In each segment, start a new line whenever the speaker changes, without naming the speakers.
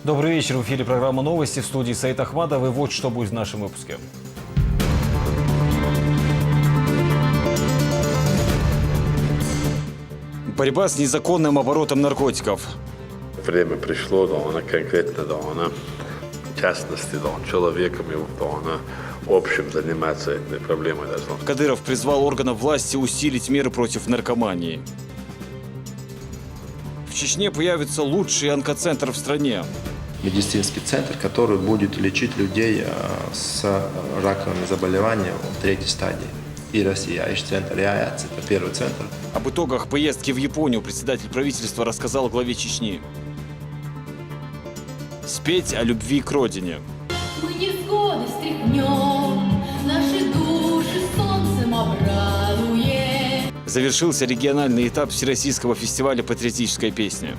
Добрый вечер. В эфире программа «Новости», в студии Саид Ахмадов. И вот что будет в нашем выпуске. Борьба с незаконным оборотом наркотиков.
Время пришло, да, она конкретно, да, она в частности, да, человеком, да, она общем заниматься этой проблемой должна.
Кадыров призвал органов власти усилить меры против наркомании. В Чечне появится лучший онкоцентр в стране.
Медицинский центр, который будет лечить людей с раковыми заболеваниями третьей стадии. И Россия, и центр, и АЯЦ, это первый центр.
Об итогах поездки в Японию председатель правительства рассказал главе Чечни. Спеть о любви к родине.
Мы невзгоды стряхнем, наши души солнцем обрадуем.
Завершился региональный этап Всероссийского фестиваля патриотической песни.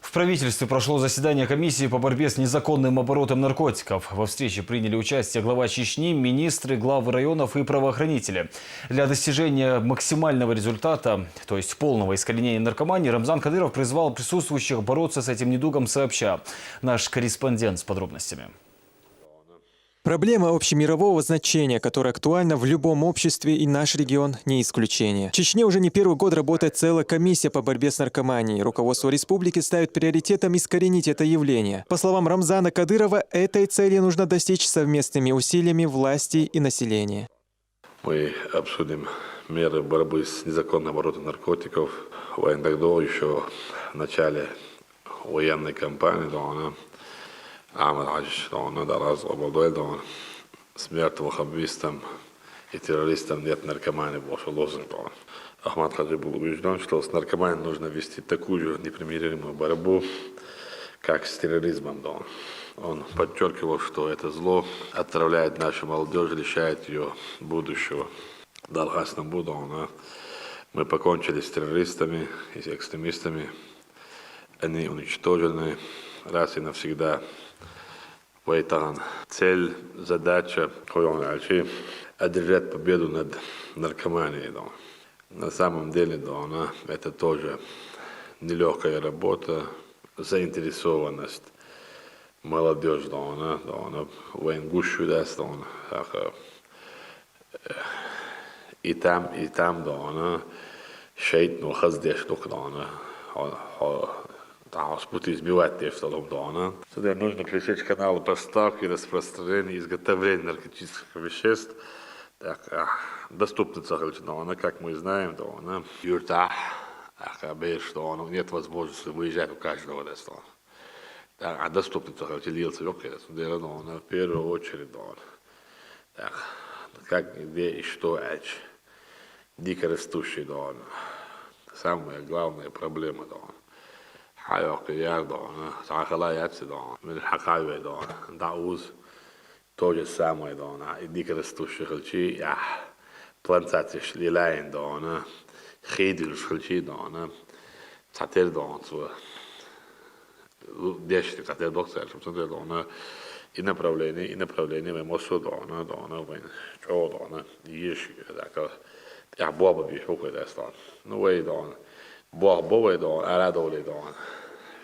В правительстве прошло заседание комиссии по борьбе с незаконным оборотом наркотиков. Во встрече приняли участие глава Чечни, министры, главы районов и правоохранители. Для достижения максимального результата, то есть полного искоренения наркомании, Рамзан Кадыров призвал присутствующих бороться с этим недугом сообща. Наш корреспондент с подробностями.
Проблема общемирового значения, которая актуальна в любом обществе, и наш регион не исключение. В Чечне уже не первый год работает целая комиссия по борьбе с наркоманией. Руководство республики ставит приоритетом искоренить это явление. По словам Рамзана Кадырова, этой цели нужно достичь совместными усилиями власти и населения.
Мы обсудим меры борьбы с незаконным оборотом наркотиков. Тогда еще в начале военной кампании, да, она с мертвым и террористам нет наркомании, больше лозунг. Ахмад Хаджи был убежден, что с наркоманией нужно вести такую же непримиримую борьбу, как с терроризмом. Он подчеркивал, что это зло отравляет нашу молодежь, лишает ее будущего. В долгосрочном будущем мы покончили с террористами и с экстремистами. Они уничтожены раз и навсегда. Цель, задача, одержать победу над наркоманией. На самом деле, это тоже нелегкая работа, заинтересованность молодежи, военгущую даст, и там, шейт, но хаздеш, спут избивать те, что там. Сюда нужно пресечь каналы поставки, распространения и изготовления наркотических веществ. Доступны Сахалчина, как мы знаем, юрта, что нет возможности выезжать у каждого. А доступны Сахалчина, в первую очередь, как, где и что, дико растущий, самая главная проблема, то же самое, и дико растущие хлчи, плантации шлилайн, хейдил хлчи, цатер, дешти, цатер доктор, и направление, мы мосу, что, ешь, боба бишука, Бог, радовали,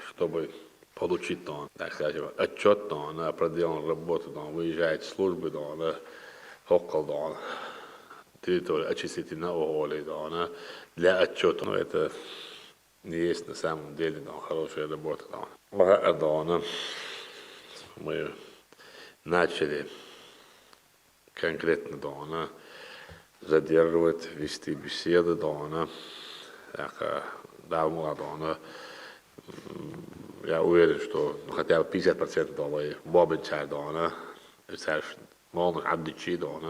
чтобы получить, так скажем, отчет на проделанную работу, выезжает с службы, около территории очистительного уголя, для отчета. Но это не есть на самом деле хорошая работа. Мы начали конкретно задерживать, вести беседы, я уверен, что хотя бы 50% бобинчар,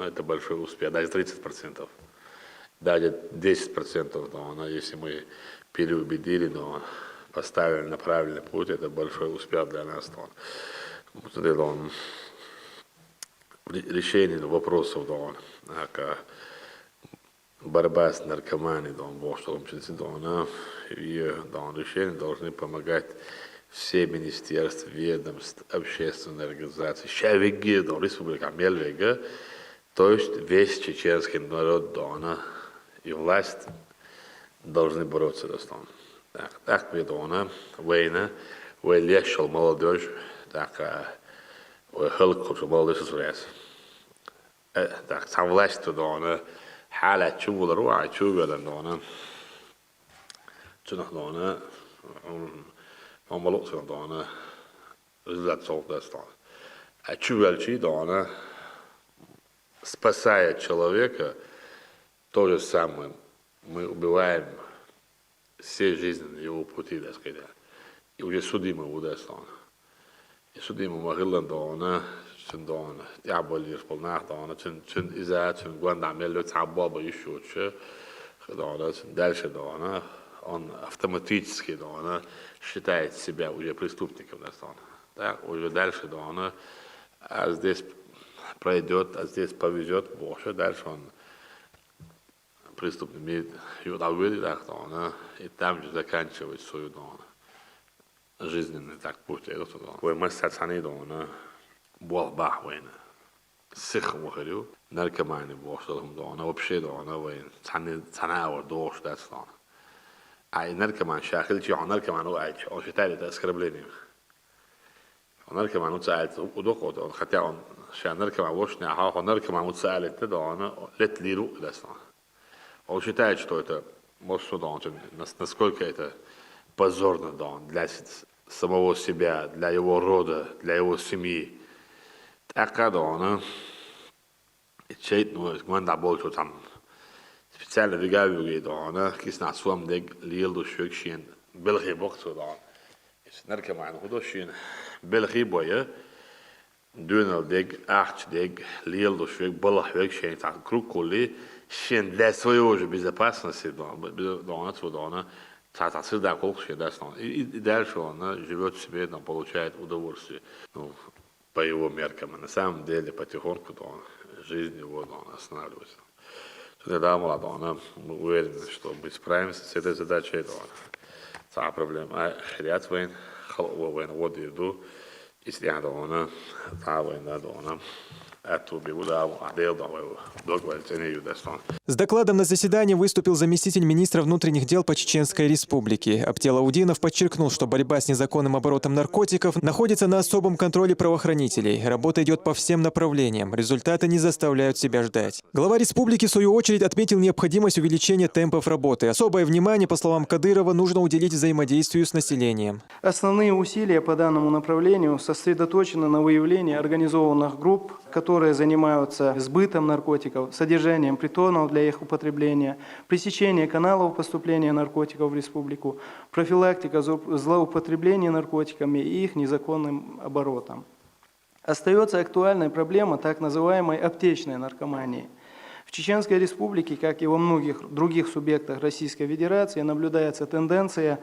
это большой успех, даже 30%, даже 10%, если мы переубедили, поставили на правильный путь, это большой успех для нас. Решение вопросов, борьба с наркоманией, и решения должны помогать все министерства, ведомства, общественные организации, Шавиги, Республика Мельвега, то есть весь чеченский народ, и власть должны бороться за страну. Так ведь война, легче молодежь, так хелкот молодежь срез. Так сам власть туда, حالة شو الروعة شو قالنا شو نحنا هم لقص عندنا زلت صوت دستان чувствовали дона спасая человека то же самое мы убиваем все жизненные его пути, так сказать, и уже судим его дестан и судим его могилан дона دون يعبال يربل ناخدانا چون إذا چون قوان عمل تعبال بيشوتش خدانا چون дальше дона он автоматически дона считает себя уже преступником дестана, так уже дальше дона а здесь пройдет, а здесь повезет больше, дальше он преступник имеет юдавили дона и там же заканчивает свою дона жизненный так путь это дона. Вы мастерцаны дона بوضح وين سخ وخلو نركمان بوصلهم دعنا وبشي دعنا وين تناور دوش دستان أي نركمان شاكل شيء عن نركمان وقعد أو شيء تالي تأسكرب ليني نركمان وتسألت ودقوا خطأ عن شيء نركمان وشنا حاها نركمان وتسألت تدعنا لت لي روح دستان أو شيء تالي شو تة مصر دعنا نسكول كيته позорно دعنا для самого себя для его рода для его семьи أكادونا الشيء إنه كمان دعبول شو تام سبيشال رجال يجيدونا كيس ناسوام دق ليلدو شوكشين بلغي بوقت ودان نركب معنا هدو شين بلغي بويا دونال دق أحد دق ليلدو شوك بلغ شوكشين تاع كروك كلي شين для своего же безопасности дона туда тата всегда колкши дастон и дальше он живет себе, он получает удовольствие. Ну, по его меркам, а на самом деле потихоньку жизнь его останавливается. Тогда молодой, мы уверены, что мы справимся с этой задачей. Та проблема, хряд войн, халва войн, вот еду, и сняда она, та война дона.
С докладом на заседании выступил заместитель министра внутренних дел по Чеченской Республике. Абтелаудинов подчеркнул, что борьба с незаконным оборотом наркотиков находится на особом контроле правоохранителей. Работа идет по всем направлениям. Результаты не заставляют себя ждать. Глава республики, в свою очередь, отметил необходимость увеличения темпов работы. Особое внимание, по словам Кадырова, нужно уделить взаимодействию с населением.
Основные усилия по данному направлению сосредоточены на выявлении организованных групп, которые занимаются сбытом наркотиков, содержанием притонов для их употребления, пресечение каналов поступления наркотиков в республику, профилактика злоупотребления наркотиками и их незаконным оборотом. Остается актуальной проблема так называемой аптечной наркомании. В Чеченской Республике, как и во многих других субъектах Российской Федерации, наблюдается тенденция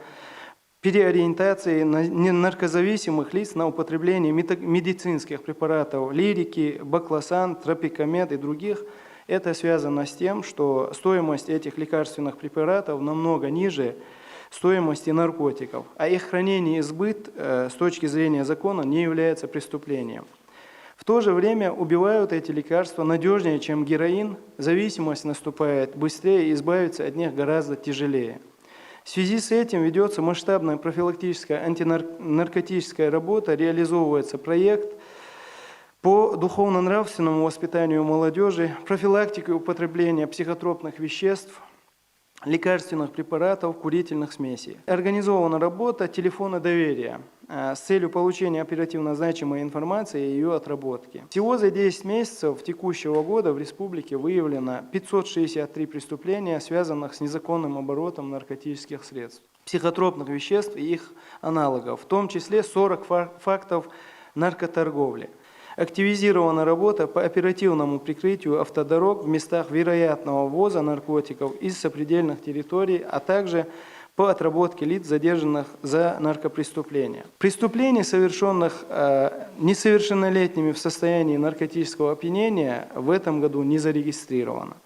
переориентации наркозависимых лиц на употребление медицинских препаратов лирики, бакласан, тропикамед и других. Это связано с тем, что стоимость этих лекарственных препаратов намного ниже стоимости наркотиков, а их хранение и сбыт с точки зрения закона не является преступлением. В то же время убивают эти лекарства надежнее, чем героин, зависимость наступает быстрее и избавиться от них гораздо тяжелее. В связи с этим ведется масштабная профилактическая антинаркотическая работа, реализовывается проект по духовно-нравственному воспитанию молодежи, профилактике употребления психотропных веществ, лекарственных препаратов, курительных смесей. Организована работа телефона доверия с целью получения оперативно значимой информации и ее отработки. Всего за 10 месяцев текущего года в республике выявлено 563 преступления, связанных с незаконным оборотом наркотических средств, психотропных веществ и их аналогов, в том числе 40 фактов наркоторговли. Активизирована работа по оперативному прикрытию автодорог в местах вероятного ввоза наркотиков из сопредельных территорий, а также по отработке лиц, задержанных за наркопреступления. Преступлений, совершенных несовершеннолетними в состоянии наркотического опьянения, в этом году не зарегистрировано.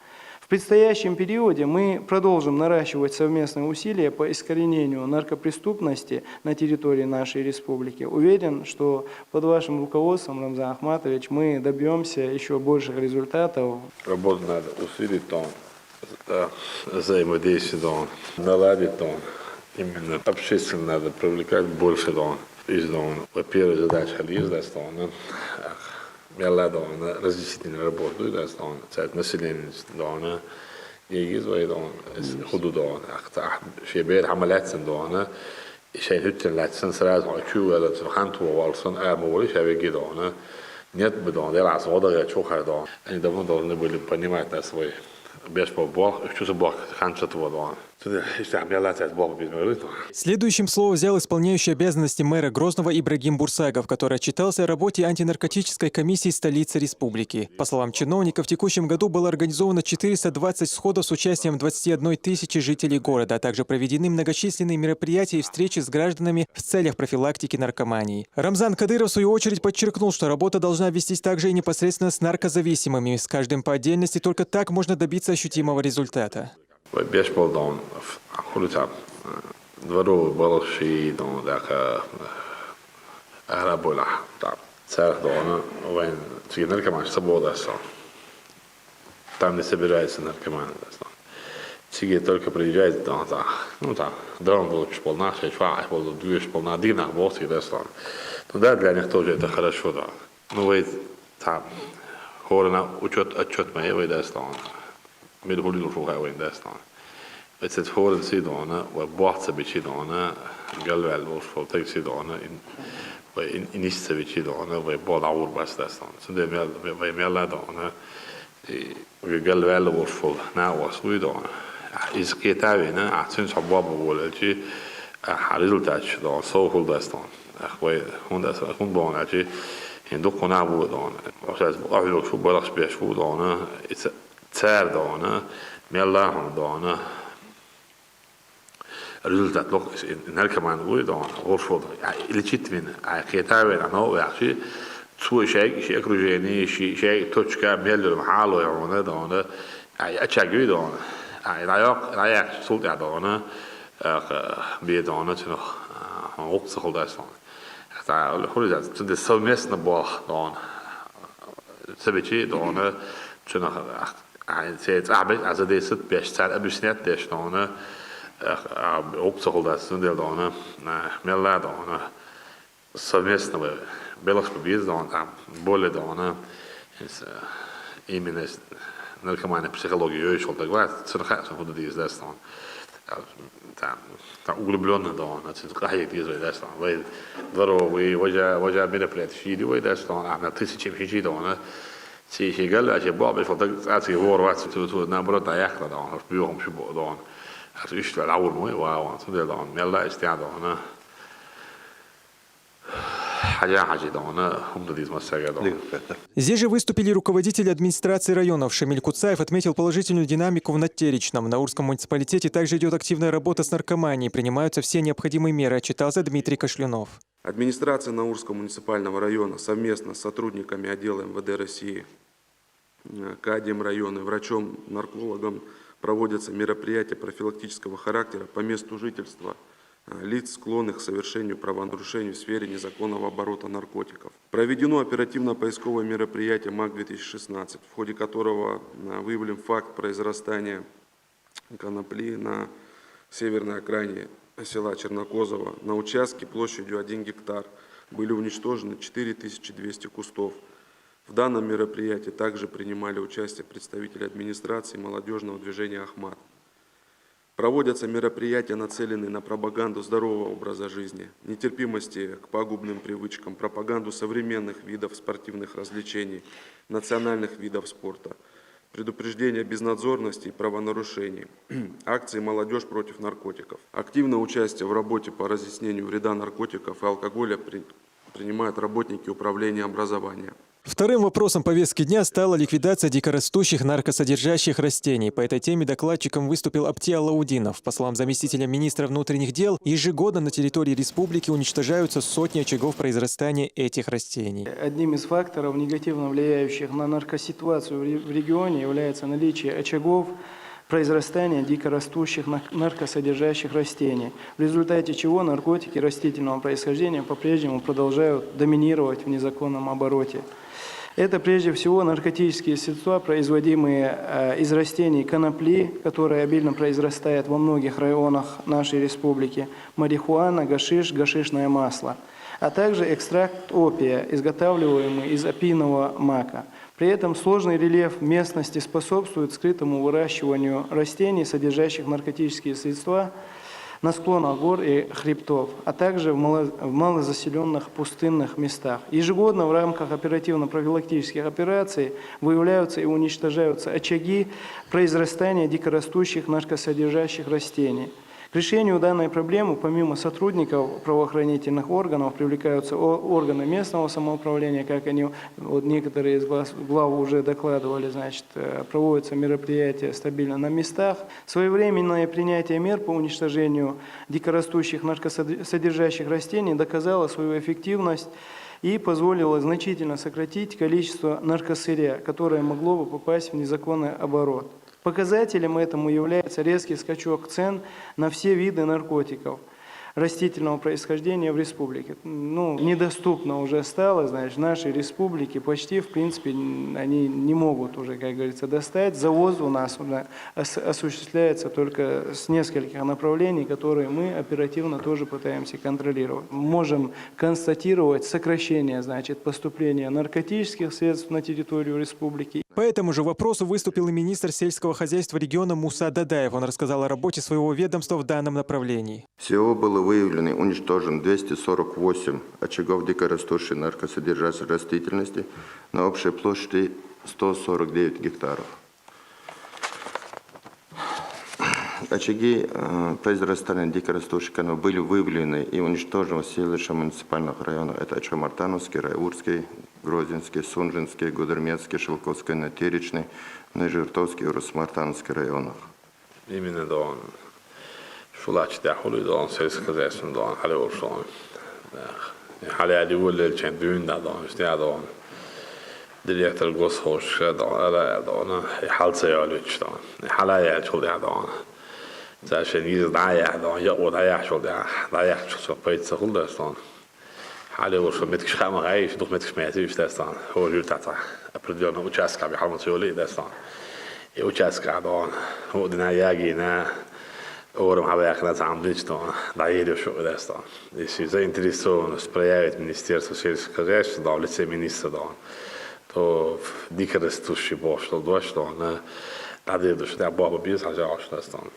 В предстоящем периоде мы продолжим наращивать совместные усилия по искоренению наркопреступности на территории нашей республики. Уверен, что под вашим руководством, Рамзан Ахматович, мы добьемся еще больших результатов.
Работу надо усилить, взаимодействие, наладить, именно общественно надо привлекать больше, во-первых, задача лиза, разъяснительная работа, население, يجيزوا حدود في بير عملات سندونا شيء هتن لا تنسرات وشو ولا تخانت ووالصن أموري شيء بيجيدونا نيت بدون ده العصا وضع شو خير يعني ده من دون نقول بنيمات نسوي بيش بباخ شو سباخ خانشة وضعنا
Следующим слово взял исполняющий обязанности мэра Грозного Ибрагим Бурсагов, который отчитался о работе антинаркотической комиссии столицы республики. По словам чиновника, в текущем году было организовано 420 сходов с участием 21 тысячи жителей города, а также проведены многочисленные мероприятия и встречи с гражданами в целях профилактики наркомании. Рамзан Кадыров, в свою очередь, подчеркнул, что работа должна вестись также и непосредственно с наркозависимыми. С каждым по отдельности только так можно добиться ощутимого результата.
بيشبه خلطة دورو بلشي ذاك أهرب ولا سارح وين تيجي نركب عن سبوة أصلا там не собирается наркоманы. Тиги только приезжает, дрон был полна, шесть был две полна, дина, вот и ресторан. Ну да, для них тоже это хорошо, да. Ну вы там, хорна отчет моей вы ресторан. Med håller fråga och inte stan. Det är ett hård sidorna och bortsebichidorna, galväl för texidorna in inissebichidorna och båda ordbastastan. Så det är mer ladorna och galväl för när så idag. Isketavina att syns har bara våldet har resultat då så hårdastan. Hon barn att en doktorna vårdan. Och så att jag bara spela vårdan. Царь дона, меллахом дона, результат лох наркоман уйдон, орфод, лечит вин, а китавин, оно вообще, свой шей окружение, шей точка, меллер махало, он дона, а чагви дона, а раяк султя дона, бедона, тяно, окса холдастон. Это холдас, это совместно бог дона, себечи дона, тяно. Het als het is het best zijn, hebben ze net dus dan ook zo dat ze deel dan, meer laat dan, совместно we Belgisch probeer dan, bollen dan, is iemand narkomane psychologie juist wat ik weet, zo gaat zo goed die is dat dan, daar ugleblonnen dan, dat is eigenlijk die is dat dan, wij daarover we je binnen pret video we dat dan, aan het is iets je dan. Zie قال له أشياء بعض يفضل أتي هو روات تو نبرد يأخذ دان بيوم شو دان أشتغل الأول مو واو تقول دان يلا استعد دان حاجة دان هم تديز مسجد دان.
Здесь же выступили руководители администрации районов. Шамиль Куцаев отметил положительную динамику в Надтеричном. В Наурском муниципалитете также идет активная работа с наркоманией. Принимаются все необходимые меры, отчитался Дмитрий Кашлюнов.
Администрация Наурского муниципального района совместно с сотрудниками отдела МВД России, КАДием района, врачом-наркологом проводятся мероприятия профилактического характера по месту жительства лиц, склонных к совершению правонарушений в сфере незаконного оборота наркотиков. Проведено оперативно-поисковое мероприятие МАК-2016, в ходе которого выявлен факт произрастания конопли на северной окраине села Чернокозово. На участке площадью 1 гектар были уничтожены 4200 кустов. В данном мероприятии также принимали участие представители администрации молодежного движения «Ахмат». Проводятся мероприятия, нацеленные на пропаганду здорового образа жизни, нетерпимости к пагубным привычкам, пропаганду современных видов спортивных развлечений, национальных видов спорта, предупреждение безнадзорности и правонарушений, акции «Молодежь против наркотиков». Активное участие в работе по разъяснению вреда наркотиков и алкоголя принимают работники управления образования.
Вторым вопросом повестки дня стала ликвидация дикорастущих наркосодержащих растений. По этой теме докладчиком выступил Апти Алаудинов. По словам заместителя министра внутренних дел, ежегодно на территории республики уничтожаются сотни очагов произрастания этих растений.
Одним из факторов, негативно влияющих на наркоситуацию в регионе, является наличие очагов произрастания дикорастущих наркосодержащих растений, в результате чего наркотики растительного происхождения по-прежнему продолжают доминировать в незаконном обороте. Это прежде всего наркотические средства, производимые из растений конопли, которые обильно произрастают во многих районах нашей республики, марихуана, гашиш, гашишное масло, а также экстракт опия, изготавливаемый из опийного мака. При этом сложный рельеф местности способствует скрытому выращиванию растений, содержащих наркотические средства, на склонах гор и хребтов, а также в малозаселенных пустынных местах. Ежегодно в рамках оперативно-профилактических операций выявляются и уничтожаются очаги произрастания дикорастущих наркосодержащих растений. К решению данной проблемы, помимо сотрудников правоохранительных органов, привлекаются органы местного самоуправления, как они, вот некоторые из глав уже докладывали, значит, проводятся мероприятия стабильно на местах. Своевременное принятие мер по уничтожению дикорастущих наркосодержащих растений доказало свою эффективность и позволило значительно сократить количество наркосырья, которое могло бы попасть в незаконный оборот. Показателем этому является резкий скачок цен на все виды наркотиков растительного происхождения в республике. Недоступно уже стало, значит, в нашей республике почти, в принципе, они не могут уже, как говорится, достать. Завоз у нас уже осуществляется только с нескольких направлений, которые мы оперативно тоже пытаемся контролировать. Можем констатировать сокращение, значит, поступления наркотических средств на территорию республики.
По этому же вопросу выступил и министр сельского хозяйства региона Муса Дадаев. Он рассказал о работе своего ведомства в данном направлении.
Всего было выявлено и уничтожено 248 очагов дикорастущей наркосодержащей растительности на общей площади 149 гектаров. Очаги произрастания дикорастущих каналов были выявлены и уничтожены в следующих муниципальных районах. Это Ачамартановский, Райурский, Грозинский, Сунжинский, Гудермецкий, Шелковский, Натеричный, Нижертовский и Русмартановский районах.
Именно да. Шулач дяхулы да, сельскохозяйственный да, халеуршон. Халяди вуллел чен дюнда да, штя да. Директор госхош да, халцеялыч да. Халая чулда да. Зашен из дая да, я удая чулда, дая чулда пойца хулдастан. Халеуршон met geschammerij, toch met gesmeten is dat staan. Hoor je dat? Определенно участка bij allemaal zo leed dat staan. Je участка dan, hoe de najagi na. Ором хавяхна там лично, да едешь что сюда. Если заинтересованы проявить Министерство сельского хозяйства, да, в лице министра, да, то дикорастущий пошло, да, что на деду, что я баба бизнес, а что там.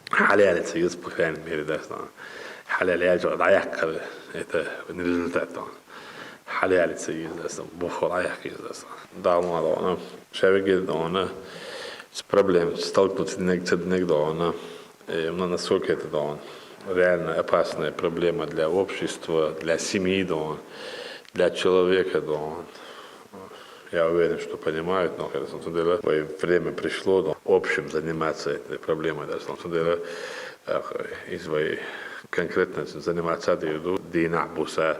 Халяется, есть по крайней мере, да, халяется, да, это не результат, да. Халяется, есть, да, бухо, да, есть, да, да, шевеги, да, с проблем столкнуться негде, но насколько это да, реально опасная проблема для общества, для семьи, да, для человека. Да. Я уверен, что понимают, но когда время пришло, да, общим заниматься этой проблемой. Да, если конкретно заниматься еду, динабуса,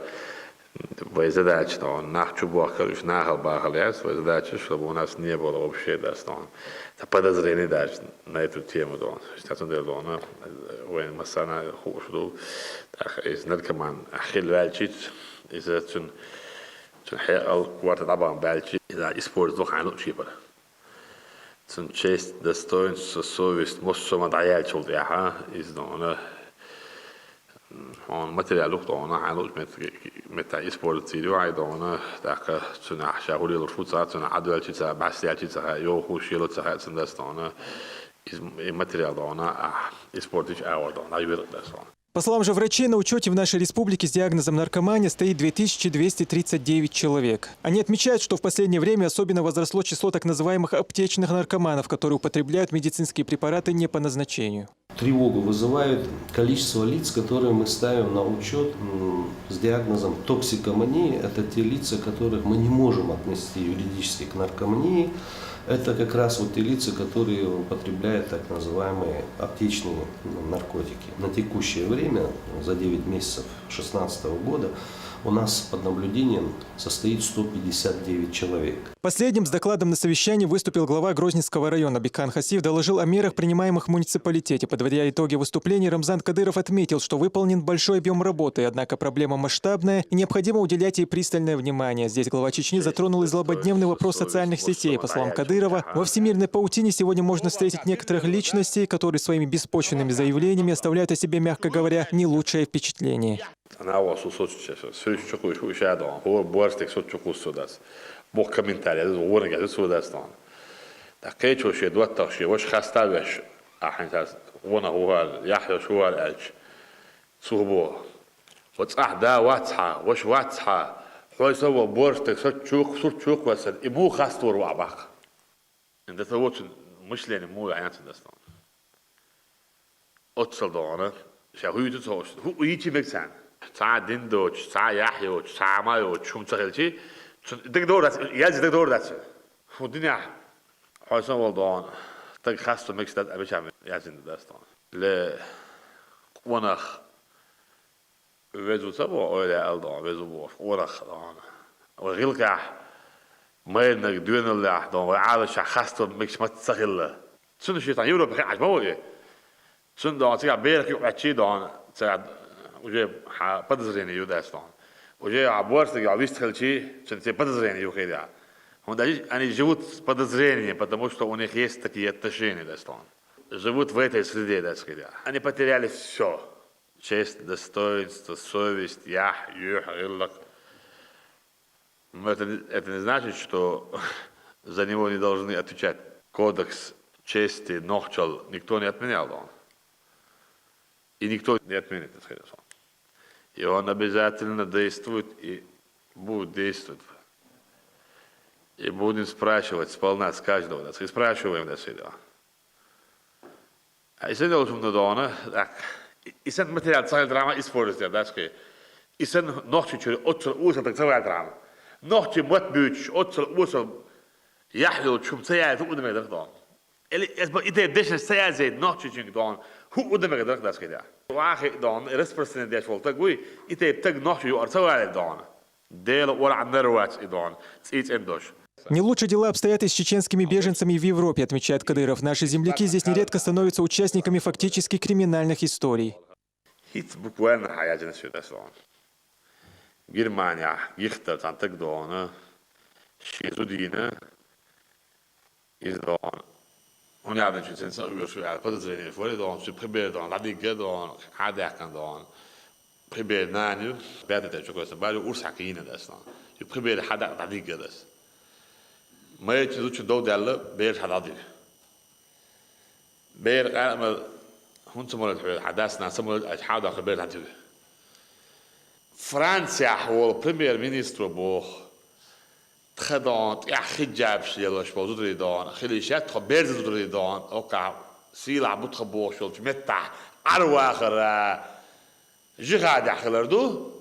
твоя задача, да, нахчубахалюш, нахалбахаляс, твоя задача, чтобы у нас не было вообще, да, подозрений даже на эту тему, да, что дело, when masana хушду, так из наркоман, ахилвальчит, из этим хеал кварта табан бальчит, из использовал хану чипа. Цен честь, достоинство, совесть, может сама даяльчил, да, из дона. On materiaaluk doona haluus mitä использовать доона так цена шахулил фуца цена адвальчица бастиальчица йохушилоца цена доона из материал доона использовать доона юридично.
По словам же врачей, на учете в нашей республике с диагнозом наркомания стоит 2239 человек. Они отмечают, что в последнее время особенно возросло число так называемых аптечных наркоманов, которые употребляют медицинские препараты не по назначению.
Тревогу вызывает количество лиц, которые мы ставим на учет с диагнозом токсикомании. Это те лица, которых мы не можем отнести юридически к наркомании. Это как раз вот те лица, которые употребляют так называемые аптечные наркотики. На текущее время, за 9 месяцев 2016 года, у нас под наблюдением состоит 159 человек.
Последним с докладом на совещании выступил глава Грозненского района Бекхан Хасиев, доложил о мерах, принимаемых в муниципалитете. Подводя итоги выступления, Рамзан Кадыров отметил, что выполнен большой объем работы, однако проблема масштабная и необходимо уделять ей пристальное внимание. Здесь глава Чечни затронул и злободневный вопрос социальных сетей. По словам Кадырова, во всемирной паутине сегодня можно встретить некоторых личностей, которые своими беспочвенными заявлениями оставляют о себе, мягко говоря, не лучшее впечатление.
Bok kommentari, ez orga, ez sodastan. Da kecho she dotta she wash khastavesh. Ahan tas wana huwa yahya shuwa al-aj. Subo. وتصحدا واتصحى وش واتصحى حوي سوى بورتك صوت شوك صوت شوك وسد إمو خاستور وعباق إنت ثوت مش لين مو عيان تدستان أتصل دانا شهوي تتوش هو يجي مكسان ساعة دندوش ساعة يحيوش ساعة مايوش شو متخيل تقدر يازي تقدر داتش والدنيا حوي سوى دانا تق خاستور مكسات أبي شامل يازي تدستان ل ونخ وزو سبوا أولى ألدان وزو بوش ورخ دان وغيلك ما إنك دوين اللي أحدان وعادش خاصة مش ما تسخله سن شيطان يورو بخير عجبه إيه سن دان تيجي بيرك يقعد شيء دان تيجي وجه بدزرين يوداستان وجه عبورت تيجي عبيستخل شيء سن تيجي بدزرين يوخيدا هم دايش أنا جوت بدزرين потому что у них есть такие отношения дастан живут в этой среде дастан они потеряли все честь, достоинство, совесть, гиллак. Это не значит, что за него не должны отвечать. Кодекс чести, нохчал никто не отменял. И никто не отменит. И он обязательно действует и будет действовать. И будем спрашивать сполна с каждого. И спрашиваем до сюда. А если должен надо, так. إنسان مثل صار دراما إسفورس ده داشكي إنسان نحكي شو أتصل أوصل تكسر دراما نحكي موت بيوتش أتصل أوصل يحلو شو مسيا فوق قدامك دان اللي إذا إذا دش سيا زيد نحكي شو دان هو قدامك داشكي ده واحد دان ريسبرسن ده شو تقوي إذا بتج نحكي يأرسل على دان ديل ورا عن نروات دان تيجي إندوش.
Не лучше дела обстоят и с чеченскими беженцами в Европе, отмечает Кадыров. Наши земляки здесь нередко становятся участниками фактически криминальных историй.
Германия, Гихтер, Тантагдона, Шизудина, Издон. Он явно чуть сенсорил, подозрение, Флоридон, Прибедон, Ладигедон, Хадекандон, Прибед Наню, Пятый Чукоса, Барю, Урсакина, Деслан. Прибед Хадак, Ладигедес. ما يجوز دولة الله بير حدادي بير قام هون سمول حدثنا سمول أشحاد آخر بير حدادي فرنسا هو البريمير مينستر بوخ تخدان يا خجاب شيلش بوزود ريدان خليشات خبير زود ريدان أوكا سيلا بوتخ بوخ شو متع أرواخر جغاد أخلردو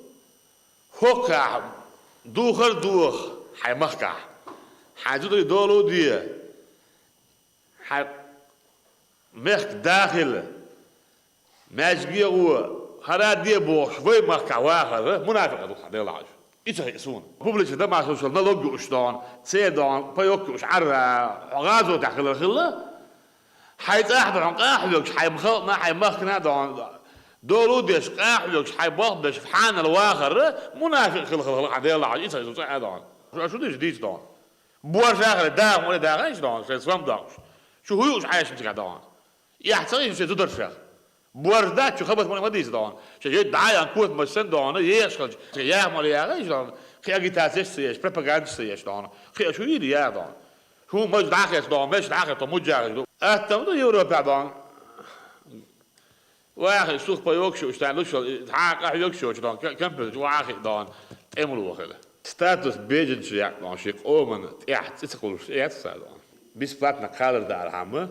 هوكا دوخر دوخ حيمخكا حاجودي دولو دي مخ داخل ماجي هو هرا دي بوش وي مخ واخر منافق دو خدي العاج ايش هيسون بوبليش ده ما سوشل نلوج اشدان سيدان بايوك اش عر غازو داخل الخله حيت احضر عن قاحلوك حي مخ ما حي مخنا دان دولو ديش قاحلوك حي باخدش في حان الواخر منافق خل خدي العاج ايش هيسون دان شو ديش دان بوار شاغل داغ ولا داغ ايش دان سلام داغ شو هو عايش متك دان يحتاج شيء تقدر شاغ بوار دا شو خبط ما ديش دان شيء دعايه كوت مسن دان يشغل يا مال يا ايش دان خي اجيتاسيش سيش بروباغاند سيش دان خي شو يدي يا دان شو مش داخل دان مش داخل تو مجاغ اتم يوروبا دان واخي سوق بايوك شو اشتغلوا شو حق يوك شو دان كم واخي دان املو وخله ستاتوس بيجنش يعني شيء أومن تحت تقول شيء تساعدون بيسباتنا قادر دار همه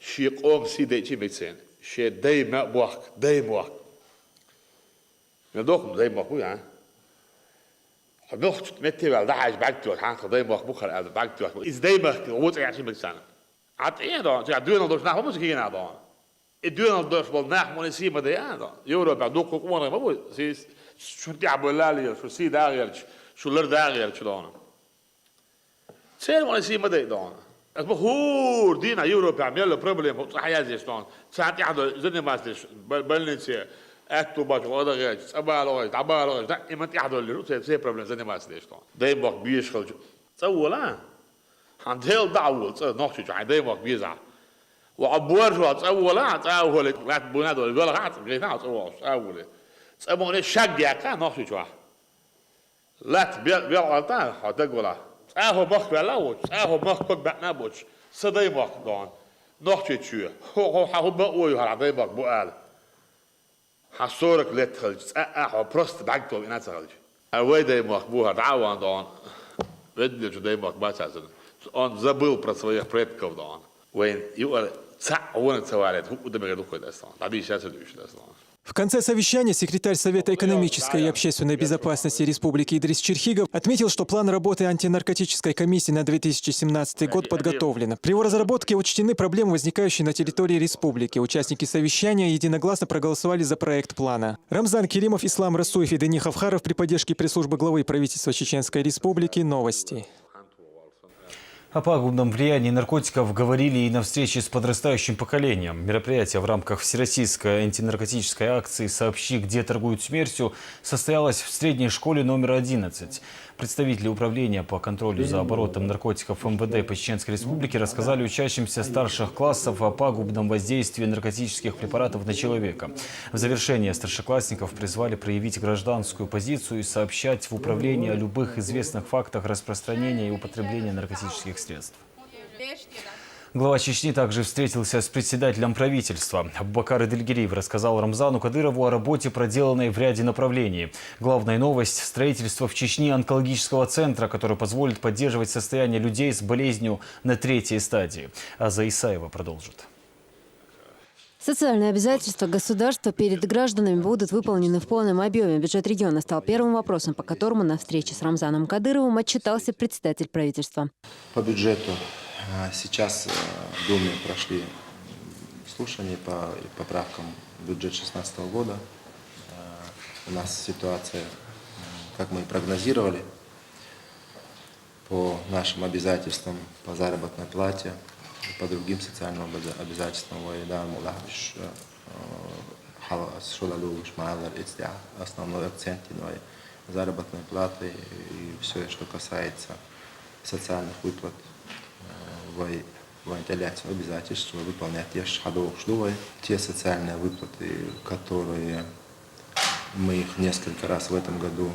شيء أوم سيدي شيء بيتسين شيء دايما بوق دايما بوق ندوق دايما بوق يعني Nog met die wel, daar is backdoor, han kan daar mag boeken uit backdoor. Is daar mag wat er met zijn. At één dan, ja doen dan dus naar wat ze gaan dan. Het doen dan dus wel naar moet zien met de aan dan. Europa doet ook maar wat. Ze is شو تعبوا لالي شو سي داغير شو لر داغير شو دون. سير ما نسي ما دون. البخور دينا يوروبا عمل بروبليم صحيح زي شلون. ساعات يحضر زني ما استش بلنسي اكتوبر وهذا غير ابالوج تعبالوج ما يحضر له سي بروبليم زني ما استش شلون. دايم وقت بيشغل تصولا عند هيل دعوه نوخش دايم وقت بيزع وعبور شو تصولا تصول لا بنادو ولا غات غير تصور تصول تصبون شقيا كان نوخش واحد لا بيعطان هتقوله اهو مخ بلاوش اهو مخ بقنابوش صداي مخ دون نوخش شو هو بقوي هذا مخ بقال حصورك لتخرج اهو بروست دكتور انا تخرج اوي داي مخ بوها دعوان دون بدل شو داي مخ باساسن он забыл про своих предков дон when you are он цавалет ху да бегу куда стан таби сейчас идешь стан.
В конце совещания секретарь Совета экономической и общественной безопасности Республики Идрис Черхигов отметил, что план работы антинаркотической комиссии на 2017 год подготовлен. При его разработке учтены проблемы, возникающие на территории республики. Участники совещания единогласно проголосовали за проект плана. Рамзан Керимов, Ислам Расуев и Дени Хавхаров при поддержке пресс-службы главы правительства Чеченской Республики. Новости.
О пагубном влиянии наркотиков говорили и на встрече с подрастающим поколением. Мероприятие в рамках Всероссийской антинаркотической акции «Сообщи, где торгуют смертью» состоялось в средней школе номер 11. Представители управления по контролю за оборотом наркотиков МВД по Чеченской Республике рассказали учащимся старших классов о пагубном воздействии наркотических препаратов на человека. В завершение старшеклассников призвали проявить гражданскую позицию и сообщать в управление о любых известных фактах распространения и употребления наркотических средств. Глава Чечни также встретился с председателем правительства. Абубакар Эдельгериев рассказал Рамзану Кадырову о работе, проделанной в ряде направлений. Главная новость – строительство в Чечне онкологического центра, который позволит поддерживать состояние людей с болезнью на 3-й стадии. Аза Исаева продолжит.
Социальные обязательства государства перед гражданами будут выполнены в полном объеме. Бюджет региона стал первым вопросом, по которому на встрече с Рамзаном Кадыровым отчитался председатель правительства.
По бюджету сейчас в Думе прошли слушания по поправкам бюджета 2016 года. У нас ситуация, как мы и прогнозировали, по нашим обязательствам по заработной плате, по другим социальным обязательствам, основной акцент заработной платы и все, что касается социальных выплат, вентиляцию обязательства выполнять те социальные выплаты, которые мы их несколько раз в этом году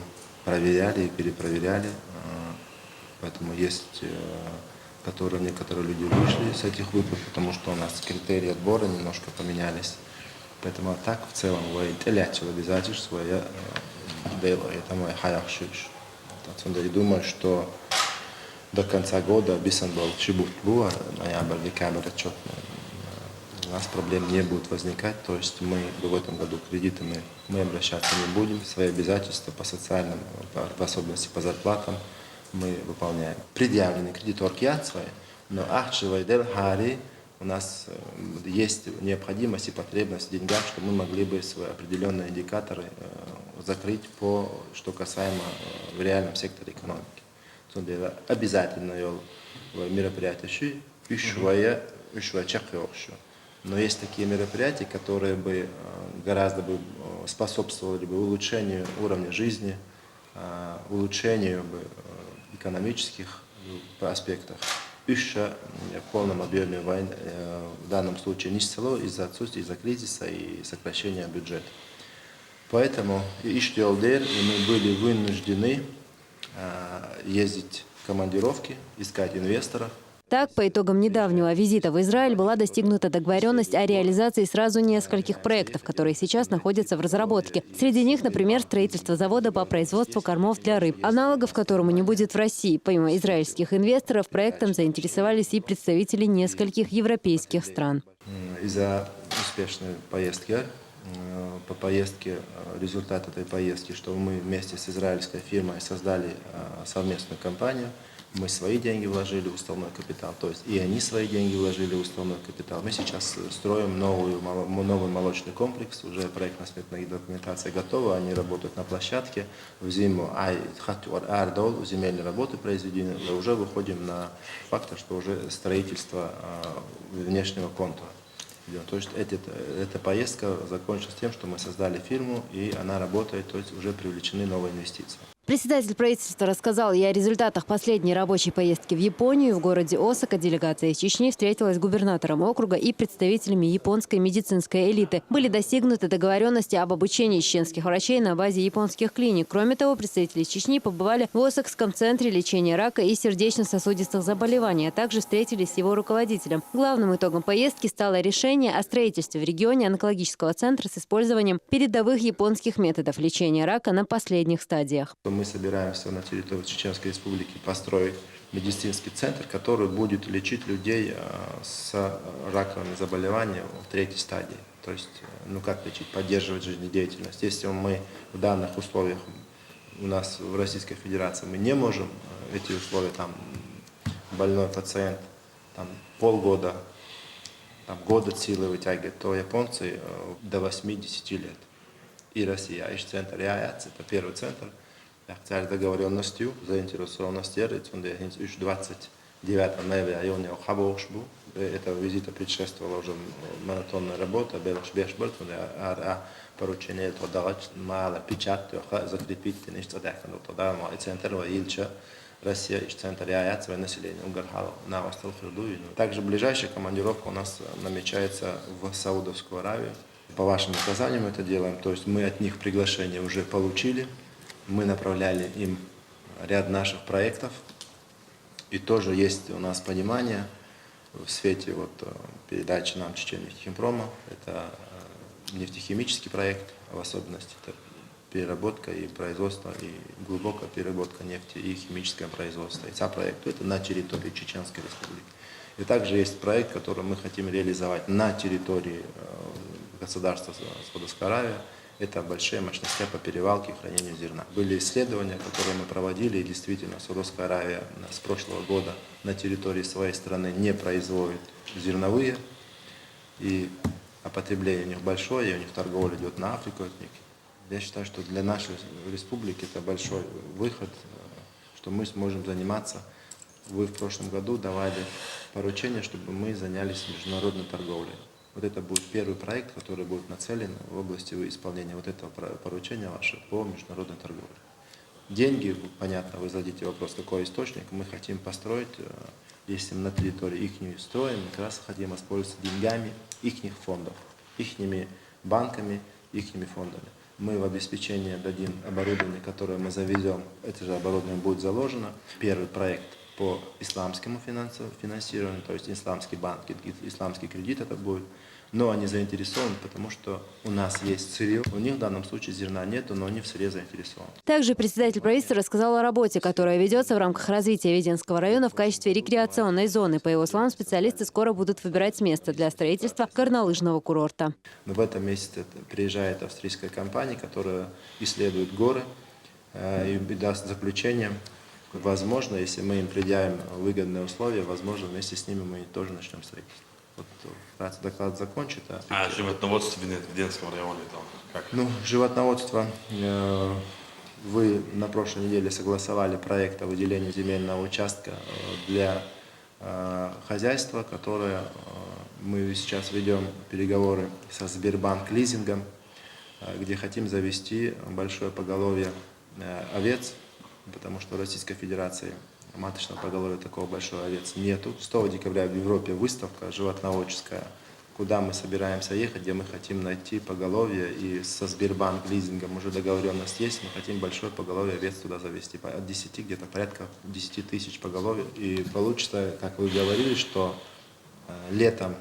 проверяли и перепроверяли, поэтому есть некоторые люди вышли с этих выплат, потому что у нас критерии отбора немножко поменялись. Поэтому так в целом вентиляцию обязательства я это мой хаяхшиш. Отсюда я думаю, что до конца года ноябрь, декабрь отчет, у нас проблем не будет возникать, то есть мы в этом году кредитами мы обращаться не будем, свои обязательства по социальным, в особенности по зарплатам мы выполняем. Предъявлены кредиторки свои, но у нас есть необходимость и потребность в деньгах, чтобы мы могли бы свои определенные индикаторы закрыть что касаемо в реальном секторе экономики. Обязательно мероприятие но есть такие мероприятия, которые бы гораздо способствовали бы улучшению уровня жизни, улучшению экономических аспектов. В полном объеме в данном случае не село из-за отсутствия, из-за кризиса и сокращения бюджета. Поэтому мы были вынуждены ездить в командировки, искать инвесторов.
Так, по итогам недавнего визита в Израиль была достигнута договоренность о реализации сразу нескольких проектов, которые сейчас находятся в разработке. Среди них, например, строительство завода по производству кормов для рыб, аналогов которому не будет в России. Помимо израильских инвесторов, проектом заинтересовались и представители нескольких европейских стран.
Из-за успешной поездки по поездке, результат этой поездки, что мы вместе с израильской фирмой создали совместную компанию. Мы свои деньги вложили в уставной капитал, то есть и они свои деньги вложили в уставной капитал. Мы сейчас строим новый молочный комплекс, уже проектно-сметная документация готова, они работают на площадке. В зиму земельные работы произведены, и уже выходим на факт, что уже строительство внешнего контура. То есть эта поездка закончилась тем, что мы создали фирму, и она работает, то есть уже привлечены новые инвестиции.
Председатель правительства рассказал и о результатах последней рабочей поездки в Японию. В городе Осака делегация из Чечни встретилась с губернатором округа и представителями японской медицинской элиты. Были достигнуты договоренности об обучении чеченских врачей на базе японских клиник. Кроме того, представители Чечни побывали в Осакском центре лечения рака и сердечно-сосудистых заболеваний, а также встретились с его руководителем. Главным итогом поездки стало решение о строительстве в регионе онкологического центра с использованием передовых японских методов лечения рака на последних стадиях.
Мы собираемся на территории Чеченской Республики построить медицинский центр, который будет лечить людей с раковыми заболеваниями в 3-й стадии. То есть, как лечить? Поддерживать жизнедеятельность. Если мы в данных условиях, у нас в Российской Федерации, мы не можем эти условия, больной пациент, полгода, год от силы вытягивать, то японцы до 8-10 лет. И Россия, центр ЯЭЦ, это первый центр, официальной договоренностью, заинтересованностью, 29 ноября я Хабошбу. Этого визита предшествовала уже монотонная работа, поручение этого давать мало печать, закрепить центр Ильча, Россия и центр ЯЭЦ, население Угархала на остров Хердуй. Также ближайшая командировка у нас намечается в Саудовскую Аравию. По вашим указаниям это делаем, то есть мы от них приглашение уже получили. Мы направляли им ряд наших проектов, и тоже есть у нас понимание в свете передачи нам Чеченнефтехимпрома. Это нефтехимический проект, в особенности это переработка и производство, и глубокая переработка нефти и химическое производство. И проект это на территории Чеченской Республики. И также есть проект, который мы хотим реализовать на территории государства Саудовской Аравии. Это большие мощности по перевалке и хранению зерна. Были исследования, которые мы проводили, и действительно Саудовская Аравия с прошлого года на территории своей страны не производит зерновые, и потребление у них большое, и у них торговля идет на Африку от них. Я считаю, что для нашей республики это большой выход, что мы сможем заниматься. Вы в прошлом году давали поручение, чтобы мы занялись международной торговлей. Это будет первый проект, который будет нацелен в области исполнения этого поручения вашего по международной торговле. Деньги, понятно, вы зададите вопрос, какой источник. Мы хотим построить, если на территории их не строим, мы как раз хотим воспользоваться деньгами их фондов, их банками, их фондами. Мы в обеспечение дадим оборудование, которое мы завезем. Это же оборудование будет заложено. Первый проект по исламскому финансированию, то есть исламский банк, исламский кредит это будет. Но они заинтересованы, потому что у нас есть сырье. У них в данном случае зерна нету, но они в сырье заинтересованы.
Также председатель правительства рассказал о работе, которая ведется в рамках развития Веденского района в качестве рекреационной зоны. По его словам, специалисты скоро будут выбирать место для строительства горнолыжного курорта.
В этом месяце приезжает австрийская компания, которая исследует горы и даст заключение. Возможно, если мы им предъявим выгодные условия, возможно, вместе с ними мы тоже начнем строительство. Доклад закончит.
А животноводство в Веденском районе как?
Животноводство. Вы на прошлой неделе согласовали проект о выделении земельного участка для хозяйства, которое мы сейчас ведем переговоры со Сбербанк лизингом, где хотим завести большое поголовье овец, потому что в Российской Федерации маточного поголовья такого большого овец нету. 6 декабря в Европе выставка животноводческая, куда мы собираемся ехать, где мы хотим найти поголовье, и со Сбербанк лизингом уже договоренность есть, мы хотим большое поголовье овец туда завести, от 10, где-то порядка 10 тысяч поголовья. И получится, как вы говорили, что летом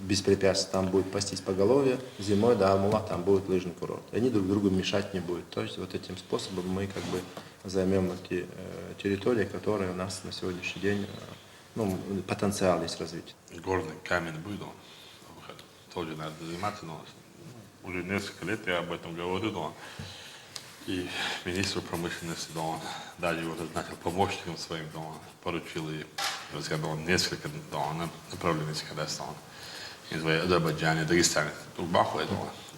без препятствий там будет пастись поголовье, зимой до Амула там будет лыжный курорт. Они друг другу мешать не будут. То есть этим способом мы займем те территории, которые у нас на сегодняшний день потенциал есть развития.
Горный камень будет, тоже надо заниматься, но уже несколько лет я об этом говорю, и министру промышленности, даже его назначил помощником своим, поручил и разгадал несколько направлений, когда стал из Азербайджана, Дагестана, Турбаху,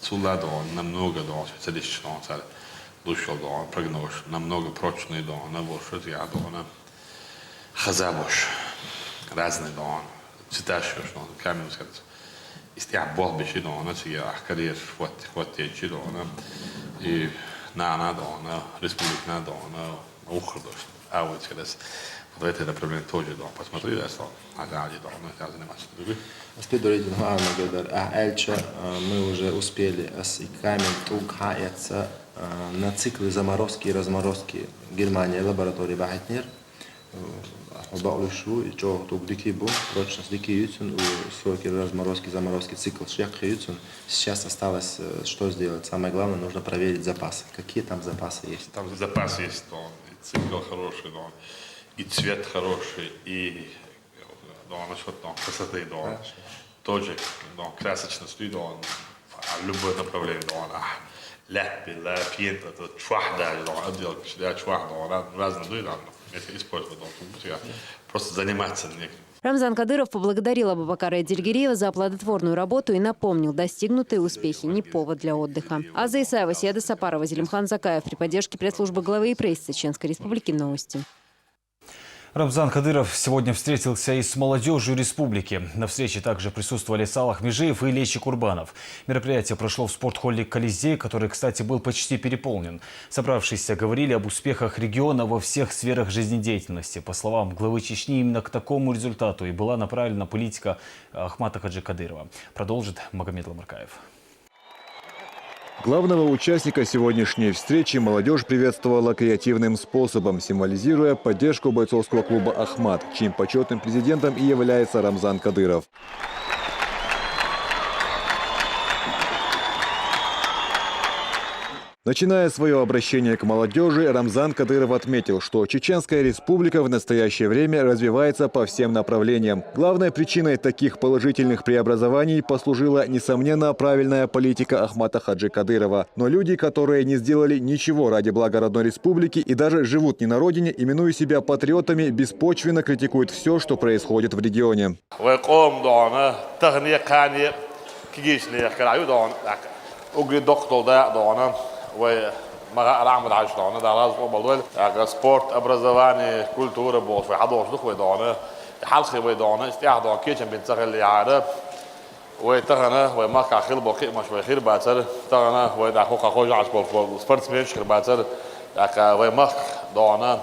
Сулла, намного, специалист, душил, прогноз, намного прочный, больше, я, Хазабуш, разный, циташи, камень, сказать. استعباط بشي دونا سيا كارير وقت يجي دونا نانا دونا республикна دونا уходишь вот сейчас вот это направление тоже дома посмотри да что агади дома я занимаюсь другим
Предварительно мы уже успели с иками угхаяться на циклы заморозки и разморозки Германия лаборатории Бахетнер Баулишу и Джо Тугдикибу, прочность Дикиютин, сроки разморозки, заморозки, цикл Шьякхаютин. Сейчас осталось что сделать? Самое главное, нужно проверить запасы. Какие там запасы есть?
Там запасы есть, и цикл хороший, и цвет хороший, и насчет красоты, тоже красочность, любое направление, لا пьента, разные, использовать, просто заниматься неким.
Рамзан Кадыров поблагодарил Абубакара Эдильгириева за плодотворную работу и напомнил, достигнутые успехи не повод для отдыха. Аза Исаева, Седа Сапарова, Зелимхан Закаев при поддержке пресс-службы главы и прессы Чеченской Республики. Новости.
Рамзан Кадыров сегодня встретился и с молодежью республики. На встрече также присутствовали Салах Межиев и Лечи Курбанов. Мероприятие прошло в спортхолле «Колизей», который, кстати, был почти переполнен. Собравшиеся говорили об успехах региона во всех сферах жизнедеятельности. По словам главы Чечни, именно к такому результату и была направлена политика Ахмата Хаджи Кадырова. Продолжит Магомед Ламаркаев.
Главного участника сегодняшней встречи молодежь приветствовала креативным способом, символизируя поддержку бойцовского клуба «Ахмат», чьим почетным президентом и является Рамзан Кадыров. Начиная свое обращение к молодежи, Рамзан Кадыров отметил, что Чеченская республика в настоящее время развивается по всем направлениям. Главной причиной таких положительных преобразований послужила, несомненно, правильная политика Ахмата Хаджи Кадырова. Но люди, которые не сделали ничего ради блага родной республики и даже живут не на родине, именуя себя патриотами, беспочвенно критикуют все, что происходит в регионе.
спорт, образование, культура, حلقي ويدعونا استعدوا كيشن بنتسخل العادة وتغنا ومقع خير بقي مش بخير باتر تغنا ويدع خوخ خوج على سبورت ميش خير باتر داك ومق دعونا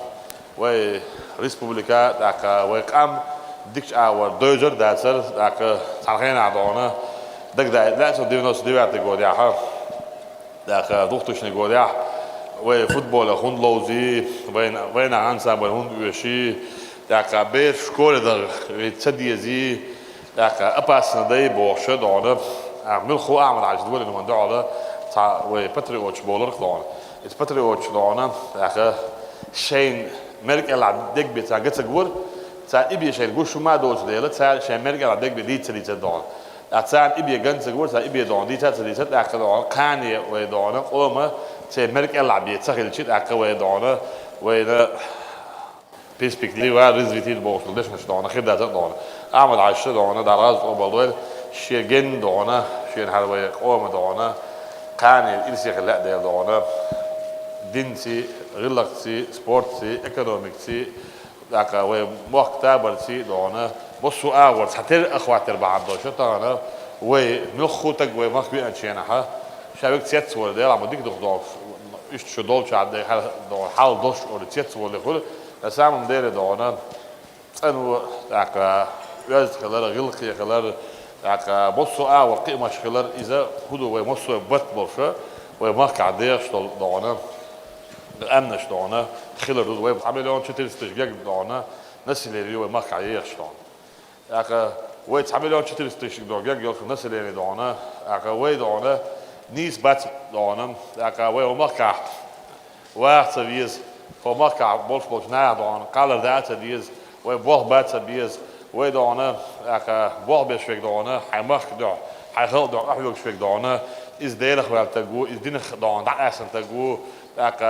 وريسبوبليكا داك وقام ديكش اور دوجر داتر داك صالحين عدونا داك لا تدينوس ديوات غوديا داك دوختش نغوديا وفوتبول هون لوزي وين عنسا هون وشي داك بير شكول در تديزي داك أباس ندي بوشة دونه عمل خو أعمل عجد ولا نمن دعوة تا وبتريوتش بولر دونه البتريوتش دونه داك شين مرك العب ديك بيت عجت سجور تا إبي شين قوش ما دوش ديله تا شين مرك العب ديك بديت سليت دونه تا إبي جن سجور تا إبي دون دي تا سليت داك دونه كاني ودونه قومه تا مرك العب يتسخل شيء داك ودونه وده перспектива развития бошел деш нштона хида дона عمل عشرة دونه دراز وبلويل شيجن دونه شين حلوة قوم دونه كان الإنسي خلاء ده دونه دينسي غلقسي سبورتسي إقتصادي ذاك ومختبرسي دونه بصوا أول حتى أخواتر بعد دوشة دونه وملخوتك ومخبي أنشينها شابك تيت ولا ده عم بديك دخل إيش شو دولش عاد حال دوش ولا تيت ولا كل سامم دير دونه أنو ذاك ياز خلال غلقي خلال ذاك بصوا أول قيمة خلال إذا هدو ومصوا بط برشة ومركع ديش دونه الأمنش دونه خلال دو وعملون شتير استشجاع دونه ناس اللي اليوم مركع يش دونه ذاك ويتعملون شتير استشجاع يوم الناس اللي دونه ذاك ويدونه نيس بات دونه ذاك ومركع وارتفيز فمركع بولش نار دونه قال ذات ديز وبوه بات ديز ويدونه ذاك بوه بيشفك دونه حمخ دو حيخل دو أحيوك شفك دونه is delig wel te go is binnen gedaan dat is te go dat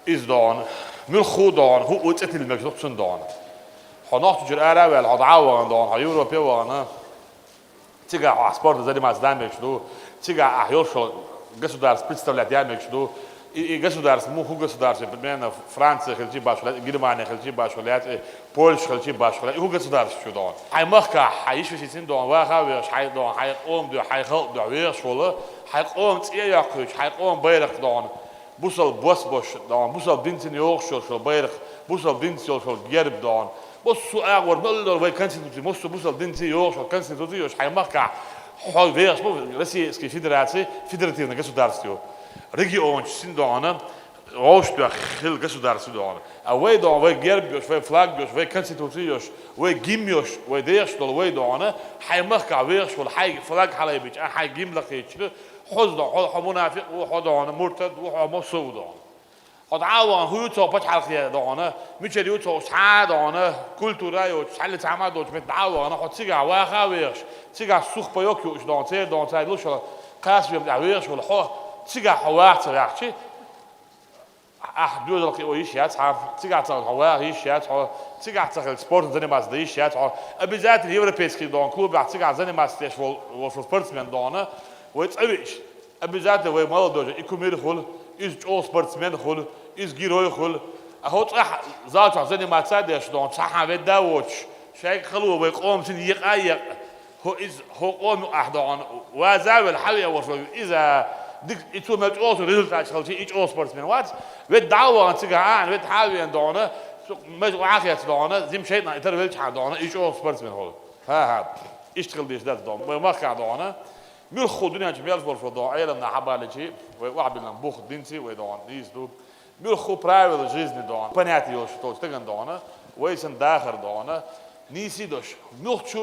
is dan mul goed dan hoe het het in de option dan هناخد جرأة ولا هضعوا عندهم هيورو بيوانا تيجا спорт заниматься даме что тига ахёшо государство представлять яме что и государство муху государство примерно Франция хоть башла Германия хоть башла Польша хоть башла и государство что дон хай махка хай شو شيء دون واخا хай дон хай قوم دو хай خلق دو وير شولا хай قوم تيا ياكوش хай قوم بيرق دون بوصل بوش دون بوصل بنتين يوخشو شو بيرق بوصل بنتين شو جرب دون بصوا أغور ملل ويكنسنتوتي مصو بوصل دنتي يوش وكنسنتوتي يوش حيمكع حول فيش مو روسيا فيدراتي فيدراتивное государство регион синдона рошту хил государство дона а вы дон вы герб ёш вы флаг ёш вы конституция ёш вы гимн ёш вы деш дол вы дона حيمكع веш вол حي флаг حلايبич حي гимн لقيتش حوز دون منافق وحدون مرتد ومصودون هدعوان هو توبت حلقة دهانه میچریو تو شاد دهانه کلتورای و شل تعمد و جمت دعوانه خود سیگا واقعیش سیگا سوخ بیاکیوش دانتر لوش قاسم دعویش ولی خو سیگا حوارت راحتی دو دلقی ویشیات هم سیگا تاخد حواریشیات ها سیگا تاخد سپورت زنی مازدیشیات ها ابزات اليوروبيسكي دان كلوب بعد سیگا زنی مازدیش و سپورتسمن دهانه و اتقبلش ابزات و مال دوجه ایکومیر خول is all sportsmen خل is گیروی خل اخوت زاوج زنی ماتساد داشتن صحابه داوچ شيء خلوه ويقوم سن يقايق هو قوم احضان وزاول حوي ورفل اذا ديك اتو مجوز ريزلت خلتي ايش all sportsmen وات ودعوه انت قاعد وتحاول دونه مش عافيه دونه زي شيء تربلش دونه ايش all sportsmen هو ها اشتغل ديش ده دونه ما قاعد دونه ميل خودنا جميل فرفضوا عيلنا حبالجي وعبنا بوخ دينتي ودون ديز دو ميل خو правила жизни дон понятие что стеган дона ويسن داخر дона نيسي دوش ملش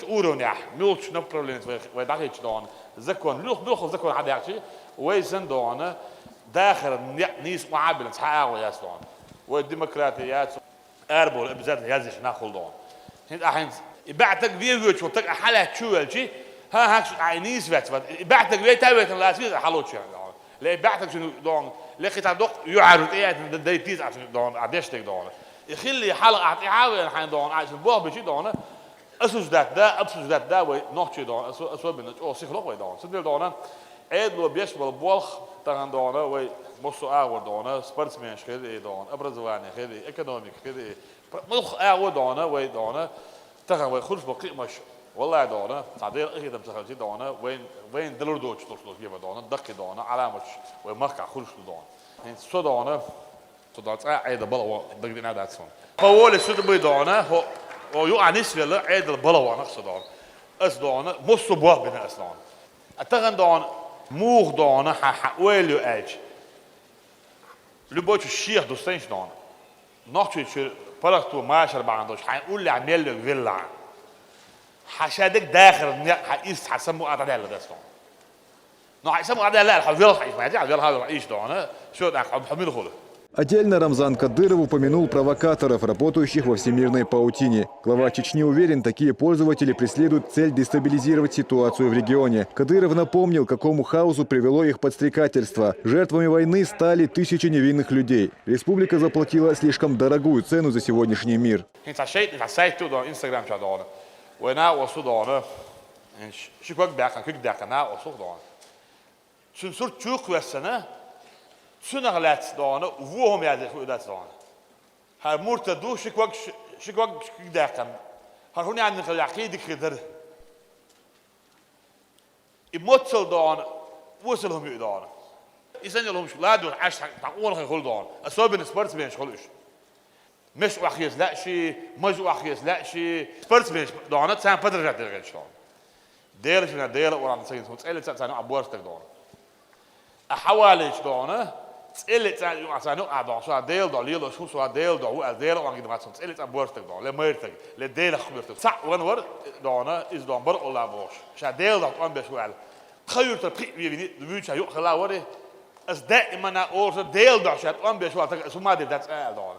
уровня ملش направление وداخل دون закон ملخ закон حداكشي ويسن دона داخل نيس معابل تحاول يا دون والديمقراطيات اربول ابزات يازش ناخذ دون هند احين بعتك فيديو وتك حاله شو ها هاك عينيس فات بعتك بيت تابت لازم حلوش يعني لا بعتك شنو دون لقيت عندك يعرض ايه ده تيز عشان دون عدشتك دون يخلي حلقه اعاوي الحين دون عشان بوه بشي دون اسوس ده ابسوس ده ونوتشي دون اسو بنت او سيخلوق وي دون سدل دون عيد لو بيشبل بولخ تاع دون وي مصو اغور دون سبورتسمان خدي دون ابرزواني خدي ايكونوميك خدي مخ اغور دون وي دون تاع وي خلص بقي مش والله دونه تعديل اخيرا بتخلصي دونه وين دلور دوتش توصلوا فيها دونه دق دونه علامه ومركع خلص دونه يعني سو دونه تضغط عيد بلوا دقنا داتسون فول سو دونه هو يو انيس ولا عيد البلوا نفس دونه اس دونه مصو بوغ بنا اس دونه اتغن دونه موغ دونه ويلو اج لبوتش الشيخ دوستينش دونه نوتش بلغتو ماشر باندوش حنقول لي عمل له فيلا حشادك داخل حقيس حسمو عدالة ده صون نو حسمو عدالة الحويل حيف ما يجي هذا ايش دونه شو ده حميل خله.
Отдельно Рамзан Кадыров упомянул провокаторов, работающих во всемирной паутине. Глава Чечни уверен, такие пользователи преследуют цель дестабилизировать ситуацию в регионе. Кадыров напомнил, к какому хаосу привело их подстрекательство. Жертвами войны стали тысячи невинных людей. Республика заплатила слишком дорогую цену за сегодняшний мир.
ونا وصدانه شكوك باقا كيك داقنا وصدانه سنسور تشوك وسنه سنغلات دانه وهم يعدي خودات دانه هر مرتدو شكوك كيك داقن هر هوني عندك العقيدة كدر يموتل دانه وصلهم يدانه إذن لهم شلادو عاش تقول خيل دانه أصاب السبورت بين شغلش مش واخيز لا شيء مش واخيز لا شيء سبورتس بيش دونت سان بدر جات دير شلون دير شنو دير ورا نسيت تسال تاع ابورتك دون احوالش دون تسال تاع ادون شو ديل دو ليلو شو ديل دو ديل وان قد ما تسال تاع ابورتك دون لميرتك لديل خبرتك صح ونور دون از دون بر ولا بوش شا ديل دو ان بس وال خير تبقي بيني دوش يو خلا وري اس دائما اور ديل دو شات ان بس وال سو ما دي ذات دون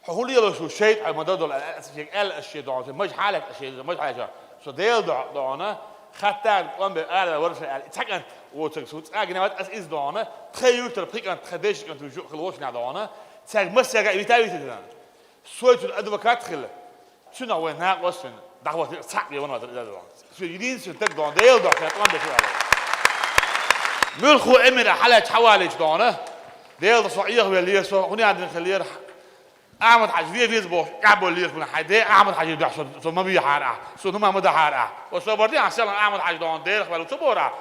هقول يلا شو شيء على مدار الشيء ده مش حالك الشيء مش حاجة شو ديل دعنا خدت قام بقى ورشة تكن
وتكسوت أجنبات أس دانه خيوت البريكان تخدش كنت جو خلوش ندانه تاج مسجع يتابع تدان سويت الأدوكات خل شنو وين هاك وصل دعوة صعب يوانا تدان شو يدين شو تدان ديل دان كان طبعا بشو على ملخو أمير حالة حوالي دانه ديل صعيق باللي يسوى هني عندنا خلير أحمد حاج في بوش قبل ليش من حدا أحمد حاج يدح شو ما بيحارة شو ما مدحارة وشو بردي عشان أحمد حاج دان ديل قبل تبورة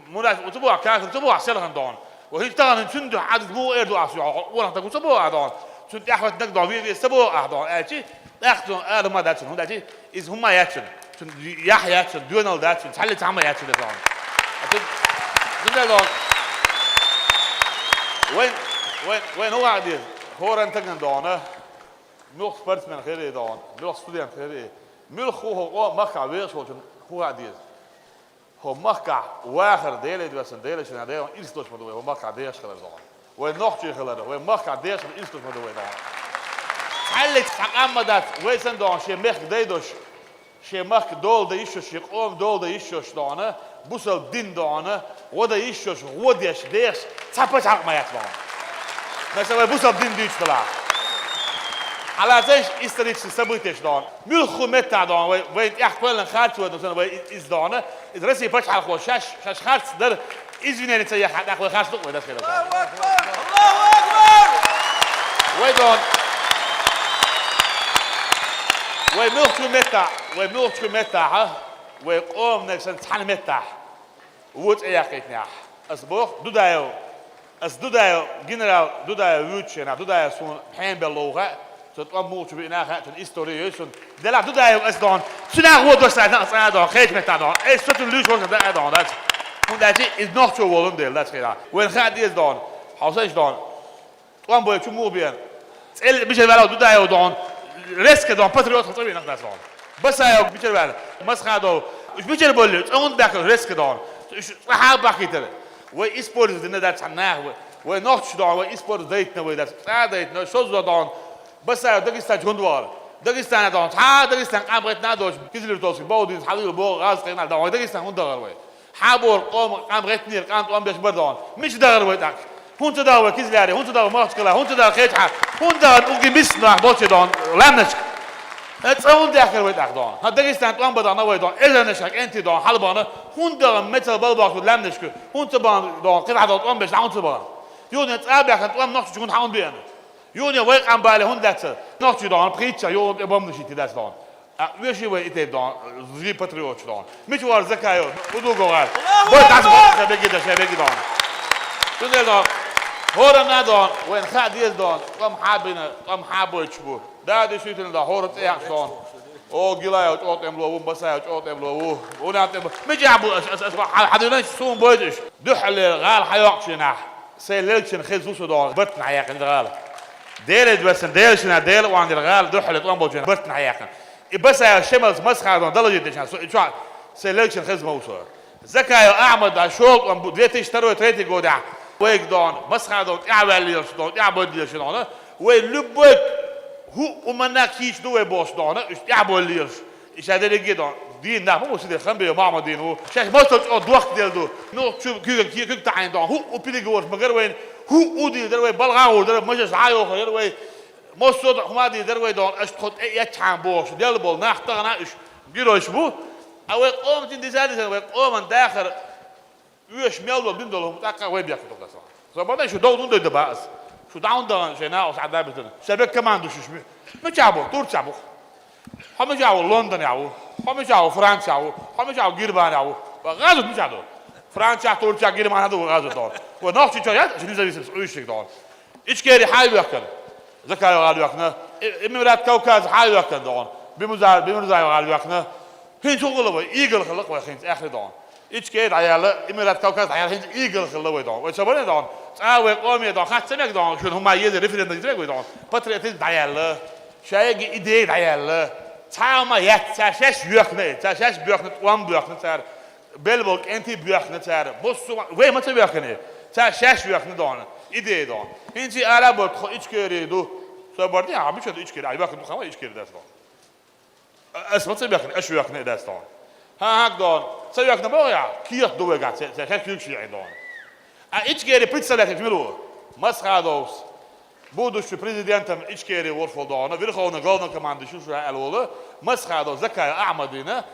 مناش تبورة كان تبورة عشان دان وهي تغن شنو عدد مو إردو عشان ولا تقول تبورة دان شو أحمد نقدر في تبورة دان أشي أخذون أنا ما داتشون هم داتشي إذا هم ياتشون شو يح ياتشون دونال داتشون حلت هم ياتشون دان دان وين هو عادي هو رنتجن دانه ملخ فرد من خيره دان ملخ ستوديان خيره ملخ هو مخع ويش هو عادي هو مخع واخر ديله دوسن ديله شنو ديله إلستوش مدوي هو مخع ديش خلر دان وين نحشي خلر وين مخع ديش إلستوش مدوي دان حلت حقامدات ويسن دان شيء مخ ديدوش شيء مخ دول ديشوش شيء قوم دول ديشوش دانه بوسل دين دانه وده يشوش وديش ديش تابش حق ما يتبان مثلا بوسل دين ديش طلع على زيش استريش سبوتش دان ملخو متع دان وين احتمال خالص ود مثلا وين از دانه اذا رسي باش على خوش شاش خالص در ازوينه تسيح حد اخو خالص نقول ده كده الله اكبر الله اكبر وين ملخو متع ويقوم نكسن تحن متع ووت اياكيتنيا اسبوخ دودايو جنرال دودايو ووتشنا دودايو سون حين باللغه تطلب موت بينها الهيستوريون دلا دودايو اسدون شنو هو دوسنا صادون خيت متادون اي ستو لوش ورك دا ادون دات هون داتي از نوت تو وولن ديل دات كده وين خاد ديز دون حوسش دون طبعا بو تشمو بيان تسال مش بالو دودايو دون ريسك دون باتريوت خطير نقدر دون بس ايو بيشر بال مسخادو مش بيشر بول اون باك ريسك دون حاب باكيتر وي سبورت دنا دات سناه وي نوتش دون وي سبورت دايتنا وي دات دايتنا شوز دون بس ايو دغستان جوندوار دغستان دون دغستان قامت نادوش كيزلر توسي بودي حليل بو غاز قينا دون دغستان هون دغر وي حابور قوم قامت نير قامت قام باش بردون مش دغر وي داك هون تداوى كيزلاري هون تداوى ماسكلا هون تداوى خيتها هون دغر اوغي مسنا بوتش دون لامنش تصون داخل ويداخ دون هدغستان طوان بدانا ويدون الا نشك انت دون حلبانه هون دغ متل بالباك لامنشك هون تبان دون قطعه دون طوان باش هون تبان يون تابع كان طوان نقش تكون هون بين يون ويق ام بالي هون دات نقش دون بريتشا يون ابم نشيت دات دون ويشي وي ايت دون زي باتريوت دون مش وار زكايو ودو غوال بو تاس بيجي دون تقول دون هورنا دون وين خاديز دون قام حابين قام حابو يشبو دا دي شيتن دا هورت اكشن او جلايو اوتم لو بسايو اوتم لو وناتم مجابو حدنا سون بويدش دحل غال حيوقشنا سيلكشن خزوس دون بتنا ياكن غال ديل بس ديلشنا ديل وان الغال دحل طوان بوجنا بتنا ياكن بسايو شمس مسخ دون دلجه دشان شو سيلكشن خزموس زكايو احمد شوق وان ديت اشتروا تريتي جودا ويك دون مسخ دون اعواليش دون اعبدليش دون ولبك هو ومنا كيش دوي بوش دون اعبدليش ايش هذا اللي جدون دين ده مو سيدي خنبي ماما دين هو شاش مستر او دوخت ديل دو نو شو كيك تعين دون هو وبيليغوش مغير وين هو ودي دروي بلغاو در مجلس عايو غير وين مصود حمادي دروي دون اش تخد يتحان بوش ديال بول نحتغنا ايش بيروش بو او قوم تين ديزادي قوم داخل ويش ميلو بندلهم تاقا وين بياكل دكتور زباده شو دون دو دباس شو داون دون جنا وسعد بتن شبك كمان دوش ما جابو تور جابو هم جاوا لندن ياو هم جاوا فرنسا ياو هم جاوا جيرمان ياو غازو مجادو فرنسا تور جا جيرمان هذا غازو دون ونوختي جايات جنيزا بيسس اويش دون ايش كيري حال ياكل زكايو غال ياكنا امرات كوكاز حال ياكل دون بمزاي غال ياكنا هين شغله ايجل خلق وخين اخر دون ايش كيد عياله امرات كوكاز عيال هين ايجل خلق دون وشبونه دون تاوي قومي دون خاص سمك دون شنو هما يد ريفرند يدري دون باتريوتيزم عياله شايق ايدي عياله تاما يات تاشش يخنه تاشش بيخنه وان بيخنه تار بلبوك انت بيخنه تار بص وين ما تبيخنه تاشش بيخنه دون ايدي دون انت على بوت خو ايش كيريدو صبرتي عم شو ايش كيري بيخنه خما ايش كيري داس دون اسمع تبيخنه ايش بيخنه داس دون ها هكذا سياق نبغى كيف دوّجات سياق كيف شيء عندهم إيشكيري بيتسلك يجملوا مسخادوس بودوش بريزيدنتم إيشكيري ورفضانا بيرخونا قلنا كمان شو قالوا مسخادوس زكاة أحمدنا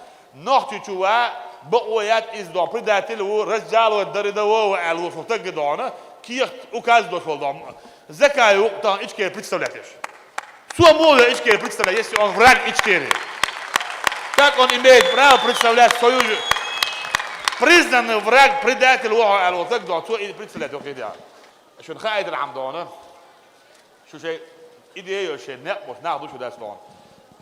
نحكي شوى بقويات إزدام بريداتيل ورجال والدريدة وقالوا فتقدونا كيف وكاز دوش والدام زكاة وقتان إيشكيري بيتسلكش سو مولا إيشكيري بيتسلك يسي on vrag إيشكيري как он имеет право представлять свою признанный враг, предатель, вот так да, что и представлять, окей, да. Что нахайд рамдона, что же идея, что нет, вот на душу дастон,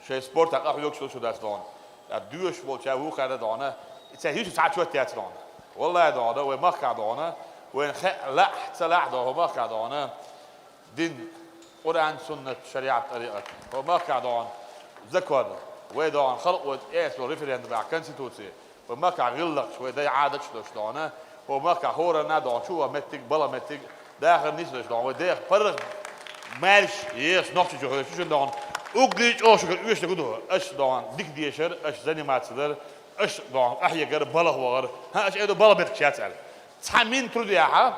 что спорт, так лук что дастон, а душ вот что у хада дона, это هيش ساعات شو تياتون، والله دона, ومخ دона, وين لا سلاح ده ومخ دона, دين قرآن سنة شريعة طريقة, ومخ دona, ذكر ويدون خلق وإيش وريفرندم على كونستيتوسي ومكع غلق شوي ده عادة شلونه ومكع هورا نادون شو متك بلا متك داخل نيش شلون وده فرق مالش يس نقطة شو شو دون أوجليش أو شو إيش تقوله إيش دون ديك ديشر إيش زني ما تصدر إيش دون أحيا جر بلا هوار ها إيش إيده بلا متك شاتل تحمين تروديها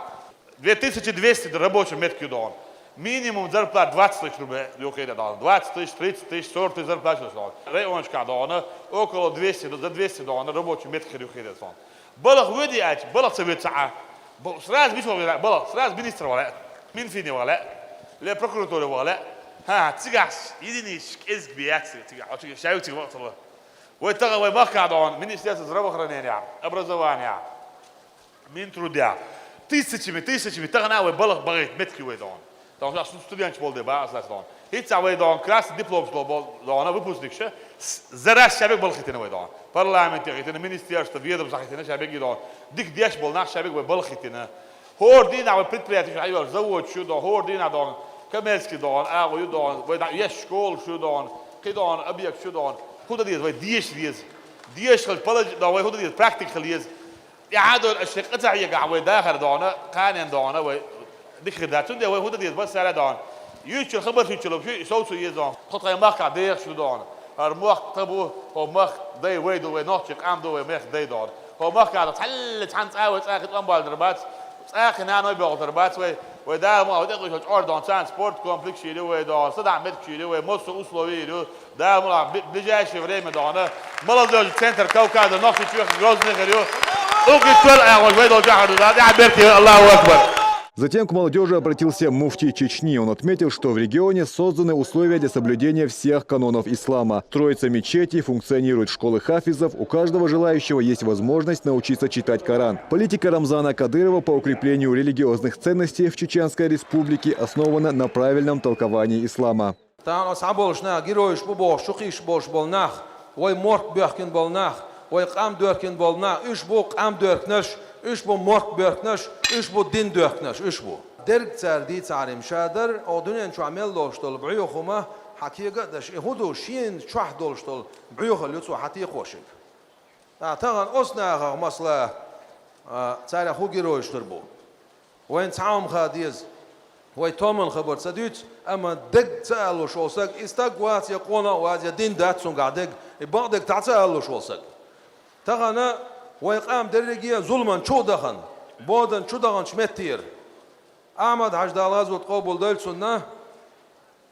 2200 рабочих меткий дон минимум зарплат 20 тысяч рублей, да, 20 тысяч, 30 тысяч, 40 тысяч зарплат. Райончика дона, около 200, за 200 дона рабочий метр рюхида. Балах выдиать, балах совет саа, сразу бишь балах, сразу министр вала, минфини вала, ле прокуратура вала, ха, тигас, единиц, эск биакси, тигас, шайутик вот това. Вот так вот махка дон, министерство здравоохранения, образования, Минтрудя, тысячами, тагна вы балах барит метки вы дон. Dan als student wil de basis dan. Iets zou je dan klas diploma school dan we pusnikje. Zaras شبك بالختين we dan. Parlementair in de ministerie weer op zachtine شبك dan. Dik dies bol nach شبك we بالختين. Hoor die nou предприятие ayol завод şu dan hoor die nou dan commerce dan aago je dan we dan yes school şu dan kidan object şu dan. Hoe dat is we dies gelpalj dan we hoe dat is practical is. إعادة الشيء قطع يقع وداخل دانا قانون دانا ودخل ذاتون ده وهو ده بس على دان يوش الخبر في شلون شو يسوي يزان خط يمخ عدير شو دان المخ تبو هو مخ ده ويدو وناتشك عم دو ومخ ده دان هو مخ على تحل تحنت أول آخر أمبال دربات آخر نانو بيعو دربات وده ما وده قلت أردن سان سبورت كومبلكس يلو وده صدع متك يلو ومصر أسلوبي يلو ده ملا بيجاش في فريم دانا ملا زوج سنتر كوكب النص يشوف جوز نخريو
Затем к молодежи обратился муфтий Чечни. Он отметил, что в регионе созданы условия для соблюдения всех канонов ислама. Строятся мечети, функционируют школы хафизов. У каждого желающего есть возможность научиться читать Коран. Политика Рамзана Кадырова по укреплению религиозных ценностей в Чеченской Республике основана на правильном толковании ислама.
ويقام دوركن بالنا إيش بو قام دوركنش إيش بو مرق بوركنش إيش بو دين دوركنش إيش بو درك تسال دي تعري مشادر أو دنيا شو عمل دوشتل بعيوخما حقيقة دش هدو شين شح دوشتل بعيوخ اللي تسو حتى خوشك طبعا أصنع مثلا تعري خو جروش تربو وين تعاوم خاديز وين تومن خبر سديت أما دق تسألو شو سك استقوات يقونا وهذا دين دات سون قاعدك بعدك تعتسألو شو سك تغنى ويقام درجية ظلما شو دخن بودن شو دخن شمتير أحمد حج دالاز وتقابل دل سنة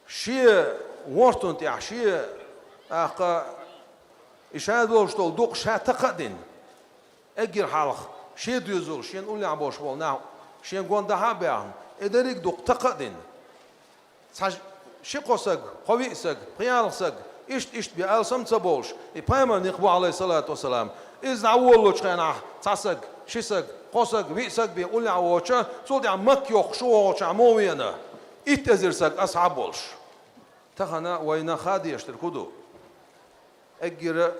شيء ورتون تيع شيء أخا إشهاد وشتول دوق شا تقدين أجر حلق شيء ديزول شيء نقول عم باش بولنا شيء نقول ده حبيان إدريك دوق تقدين شيء قصق قويسق قيالسق إيش بيال سمت بولش يبايما نقبو عليه الصلاة والسلام إذ نعول لشخنا تصق شسق قصق بيسق بيقول عوشة صوت عم مكيوخ شو عموينا إتزرسق أصحاب بولش تخنا وين خادي يشتركودو أجر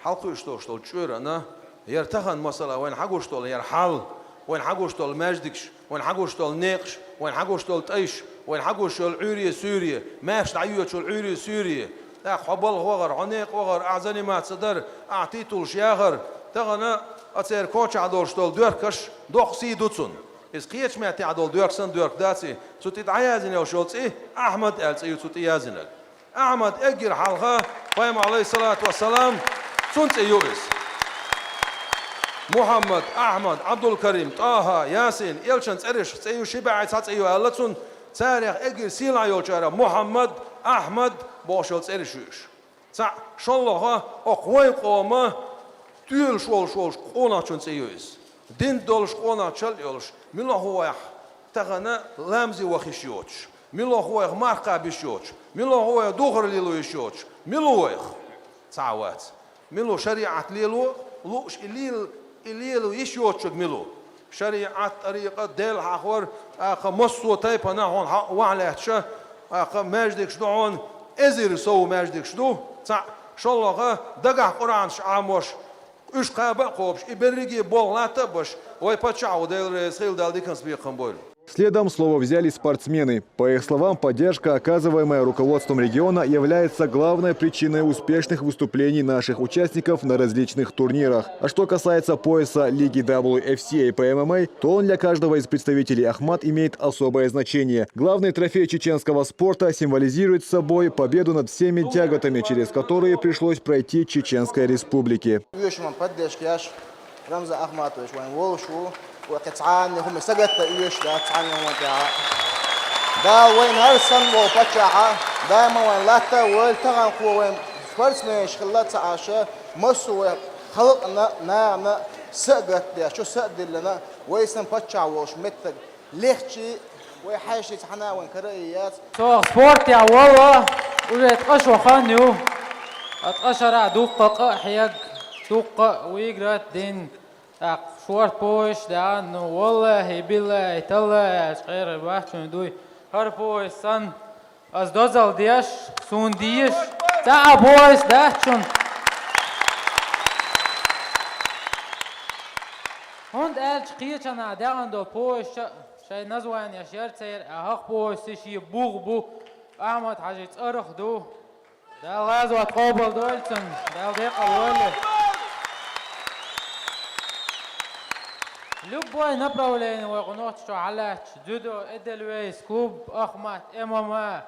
حلقو يشتوشتول شورنا يرتخن مثلا وين حقوشتول يرحل وين حقوشتول ماجدكش وين حقوشتول نيقش وين حقوشتول تايش وين حقوشتول عورية سوريا ماش دعيوتشول عورية سوريا حبل وغر عنيق وغر أعزني ما تصدر أعطيتو الشياغر تغنى أتصير كوتش عدول شتول دوركش دوخسي دوتسون إذ قيتش معتي عدول دوركسن دورك داتي سوتي عيازن يا شولتس إيه أحمد ألسي سوتي يازنك أحمد أجر حلقة قيم عليه الصلاة والسلام سنت يوبس محمد أحمد عبد الكريم طه ياسين إلشن تريش تسيو شبع تسيو هلتون تاريخ إجر سيلا يوشارا محمد أحمد باشل تريشوش تع شالله أقوى قوما تيل شول قونا شون تسيوز دين دولش قونا شل يولش ملا هو تغنى لامزي وخيشيوش ملا هو ماركا بيشيوش ملا هو دوغر ليلو يشيوش ملا هو تعوات ملا شريعة ليلو لوش الليلو يشيوتشك ملو شريعة طريقة ديل حخور مصو تايبا هون وعلاتشا ماجدك شدوون ازير سو ماجدك شدو تاع شالله دقع قرآن شعاموش اش قابا قوبش иберриги боллата бош ой пачау дел ресхил дал диканс бихамбол.
Следом слово взяли спортсмены. По их словам, поддержка, оказываемая руководством региона, является главной причиной успешных выступлений наших участников на различных турнирах. А что касается пояса Лиги WFCA по ММА, то он для каждого из представителей Ахмат имеет особое значение. Главный трофей чеченского спорта символизирует собой победу над всеми тяготами, через которые пришлось пройти Чеченской Республике.
وكتعاني هم سجت إيش ده تعاني هم جاء ده وين هرسن وفتشة ده ما وين لاتا والتغن قوة وين فرس مش خلات عاشة مسوا خلقنا نعم سجت ده شو سجد لنا ويسن فتشة وش متر ليختي ويحاش يتحنا وين كريات
سو سبورت يا والله ويتقشوا خانيو اتقشر دوق حيق دوق ويقرأ دين شوارت بوش دان والله بالله تلا صغير بحشون دوي هر بوش سن از دوزل ديش سون ديش تا بوش دهشون هند الش قيچنا دان دو بوش شي نزوان يا شرتير اخ بوش شي بوغ احمد حاجه ارخ دو ده لازم تقبل دولتن ده دقه ولا لبوي نبرولين وقنوت شو علات جودو ادلوي سكوب اخمات اماما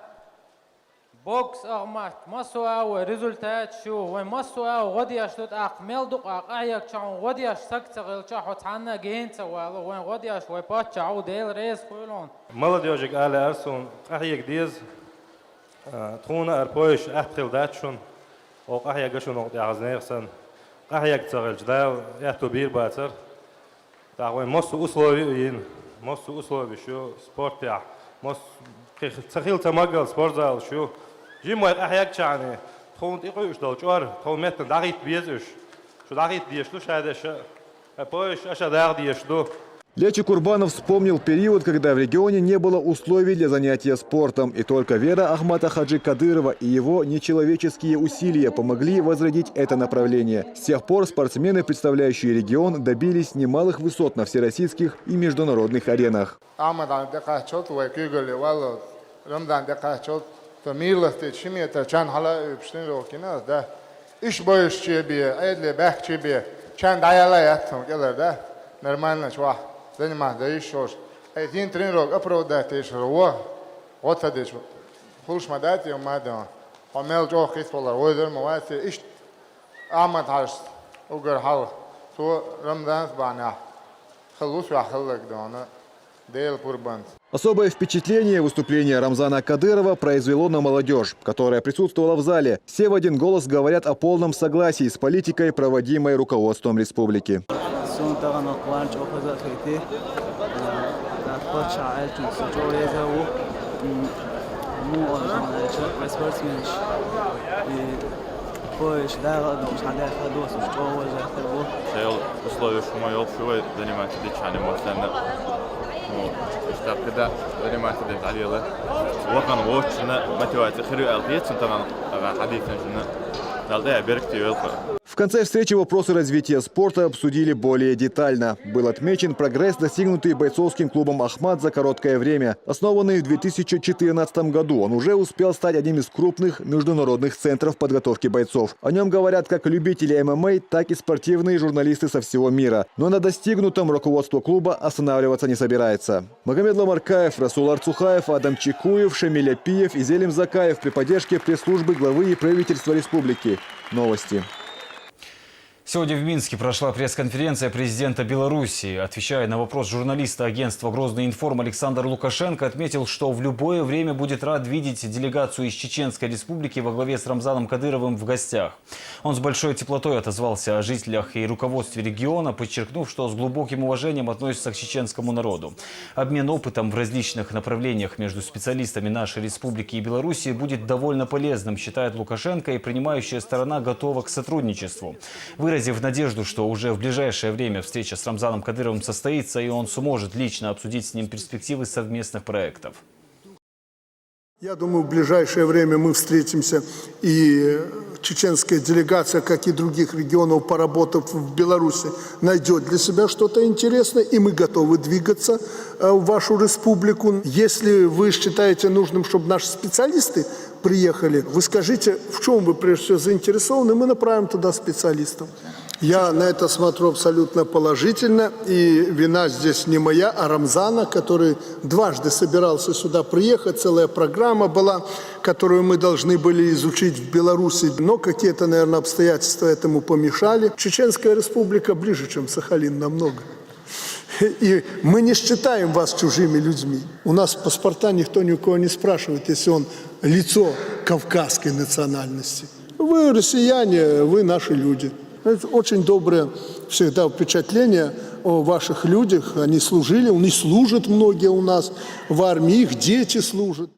بوكس اخمات مسوا وريزولتات شو وين مسوا غدي اشتوت اقمل دق اقايك شون غدي اشتغل شحو تحنا جينت وين غدي اش وي باتشاو ديل ريس كلون
молодежик على ارسون احيك ديز تخونا اربويش احتل داتشون او احيك شو نقطه عزنيرسن احيك تغل جداو يحتو بير باتر تاعوين مصر условиين مصر условий شو سبورت بيع مصر تخيل تمقل سبورت زال شو جيمويت أحياك شعني تخون تيقوش دال جوار تخون متن داغيت بيزش شو داغيت ديشلو شهادة شو أبوش أشا داغ ديشلو.
Лечи Курбанов вспомнил период, когда в регионе не было условий для занятия спортом, и только вера Ахмата Хаджи Кадырова и его нечеловеческие усилия помогли возродить это направление. С тех пор спортсмены, представляющие регион, добились немалых высот на всероссийских и международных аренах.
заниматься еще. Один тренировок оправдать еще его. Вот это еще. Хулш мадать и мадам. Помел жох хитполар. Ойдер мавати иш. Амат хаш. Угар хал. То Рамдан сбаня. Халус вахалак дона. Дейл пурбант.
Особое впечатление выступление Рамзана Кадырова произвело на молодежь, которая присутствовала в зале. Все в один голос говорят о полном согласии с политикой, проводимой руководством республики.
условия шумой общего заниматься дичанием остальных. Штаб когда заниматься деталью, وكان وقتنا мотивация خير القيت طبعا حديثنا جنا دالدا берегти.
В конце встречи вопросы развития спорта обсудили более детально. Был отмечен прогресс, достигнутый бойцовским клубом «Ахмат» за короткое время. Основанный в 2014 году, он уже успел стать одним из крупных международных центров подготовки бойцов. О нем говорят как любители ММА, так и спортивные журналисты со всего мира. Но на достигнутом руководство клуба останавливаться не собирается. Магомед Ламаркаев, Расул Арцухаев, Адам Чекуев, Шамиль Апиев и Зелим Закаев при поддержке пресс-службы главы и правительства республики. Новости.
Сегодня в Минске прошла пресс-конференция президента Беларуси. Отвечая на вопрос журналиста агентства «Грозный информ» Александр Лукашенко отметил, что в любое время будет рад видеть делегацию из Чеченской Республики во главе с Рамзаном Кадыровым в гостях. Он с большой теплотой отозвался о жителях и руководстве региона, подчеркнув, что с глубоким уважением относится к чеченскому народу. Обмен опытом в различных направлениях между специалистами нашей республики и Беларуси будет довольно полезным, считает Лукашенко, и принимающая сторона готова к сотрудничеству. Выразив надежду, что уже в ближайшее время встреча с Рамзаном Кадыровым состоится, и он сможет лично обсудить с ним перспективы совместных проектов.
Я думаю, в ближайшее время мы встретимся, и чеченская делегация, как и других регионов, поработав в Беларуси, найдет для себя что-то интересное, и мы готовы двигаться в вашу республику. Если вы считаете нужным, чтобы наши специалисты приехали, вы скажите, в чем вы прежде всего заинтересованы, мы направим туда специалистов. Я на это смотрю абсолютно положительно, и вина здесь не моя, а Рамзана, который дважды собирался сюда приехать, целая программа была, которую мы должны были изучить в Беларуси, но какие-то, наверное, обстоятельства этому помешали. Чеченская республика ближе, чем Сахалин, намного. И мы не считаем вас чужими людьми. У нас паспорта никто ни у кого не спрашивает, если он лицо кавказской национальности. Вы россияне, вы наши люди. Это очень доброе всегда впечатление о ваших людях. Они служили, они служат многие у нас в армии, их дети служат.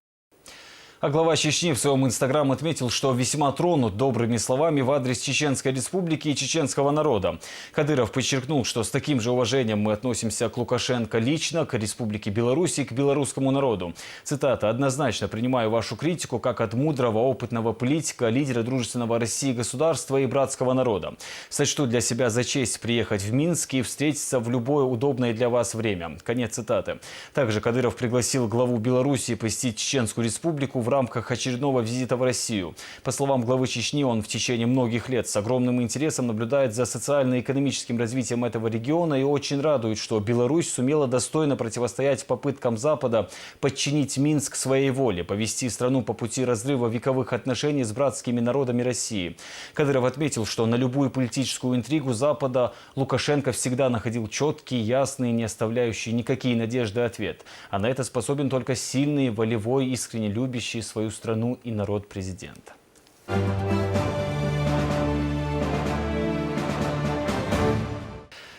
А глава Чечни в своем инстаграм отметил, что весьма тронут добрыми словами в адрес Чеченской Республики и чеченского народа. Кадыров подчеркнул, что с таким же уважением мы относимся к Лукашенко лично, к Республике Беларусь и к белорусскому народу. Цитата: «Однозначно принимаю вашу критику как от мудрого, опытного политика, лидера дружественного России государства и братского народа. Сочту для себя за честь приехать в Минск и встретиться в любое удобное для вас время». Конец цитаты. Также Кадыров пригласил главу Беларуси посетить Чеченскую Республику в рамках очередного визита в Россию. По словам главы Чечни, он в течение многих лет с огромным интересом наблюдает за социально-экономическим развитием этого региона и очень радует, что Беларусь сумела достойно противостоять попыткам Запада подчинить Минск своей воле, повести страну по пути разрыва вековых отношений с братскими народами России. Кадыров отметил, что на любую политическую интригу Запада Лукашенко всегда находил четкий, ясный, не оставляющий никакие надежды ответ. А на это способен только сильный, волевой, искренне любящий свою страну и народ президент.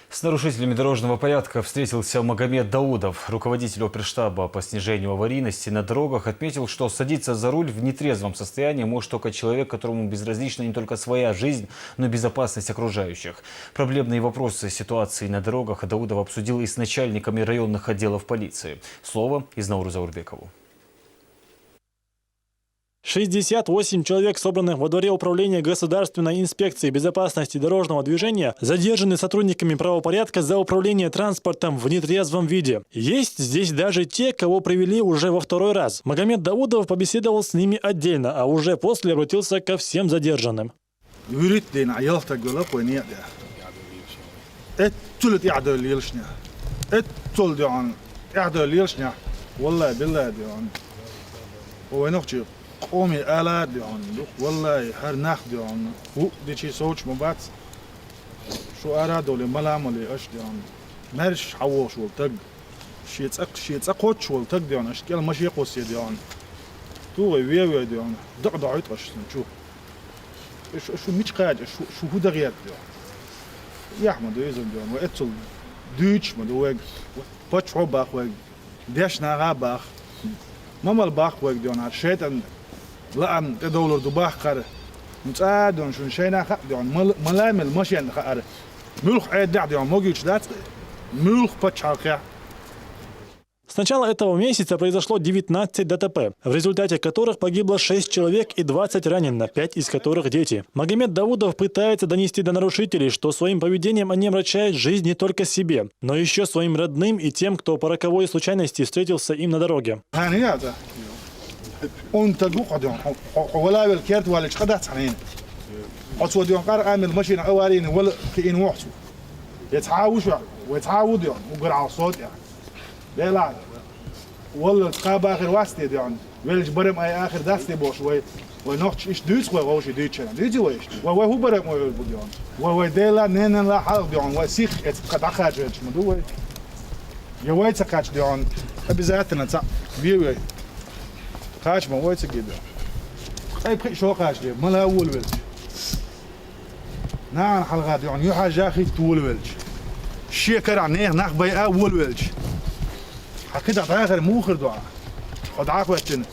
С нарушителями дорожного порядка встретился Магомед Даудов. Руководитель оперштаба по снижению аварийности на дорогах отметил, что садиться за руль в нетрезвом состоянии может только человек, которому безразлична не только своя жизнь, но и безопасность окружающих. Проблемные вопросы ситуации на дорогах Даудов обсудил и с начальниками районных отделов полиции. Слово Изнауру Заурбекову.
68 человек, собранных во дворе управления Государственной инспекции безопасности дорожного движения, задержаны сотрудниками правопорядка за управление транспортом в нетрезвом виде. Есть здесь даже те, кого привели уже во второй раз. Магомед Даудов побеседовал с ними отдельно, а уже после обратился ко всем задержанным.
قومي آلات ديون والله هر نخ ديون هو دي شي سوتش مبات شو أرادوا لي ملام ولا إيش ديون مرش حوش والتق شي تسق هوتش والتق ديون أشكال ماشي قوسي ديون تو ويا ديون دق عيط قش نشوف شو مش قاعد شو هو دغير ديون يا أحمد يزن ديون وإتصل دوتش مدوق باتش باخ وق ديش ناغا باخ ماما الباخ وق ديون عشيت لا أم تدور دباخ خير متعادون شو شينا خا ديون ملامل ماشي عند خير ملخ عيد ديون موجود دات ملخ بتشاكيا.
С начала этого месяца произошло 19 ДТП, в результате которых погибло 6 человек и 20 ранено, 5 из которых дети. Магомед Даудов пытается донести до нарушителей, что своим поведением они омрачают жизнь не только себе, но еще своим родным и тем, кто по роковой случайности встретился им на дороге.
أنت تقعد ولا بالكيرت ولا شقدت عنين أصود يوم قار عامل ماشي عوارين ولا كائن وحشو يتعاوش ويتعاود يوم وقرع الصوت يعني لا والله تقاب آخر واسطة يعني Welch برم أي آخر دستی باش و نخش إيش دوش و واش دوش چند دوچی وایش و هو برم و بودیان و دیلا نه لا حال دیان و سیخ قد خرج مدو و یا وایت سکاچ دیان بزاتنا تا بیوی خاش ما وایت سکید أي بخي شو خاش دي ملا أول ولج نعم حلقات دیان یو حاجة خي طول ولج شيكر عنيه نخ بي أول ولج حكيت آخر موخر دعاء قد عاقبتنا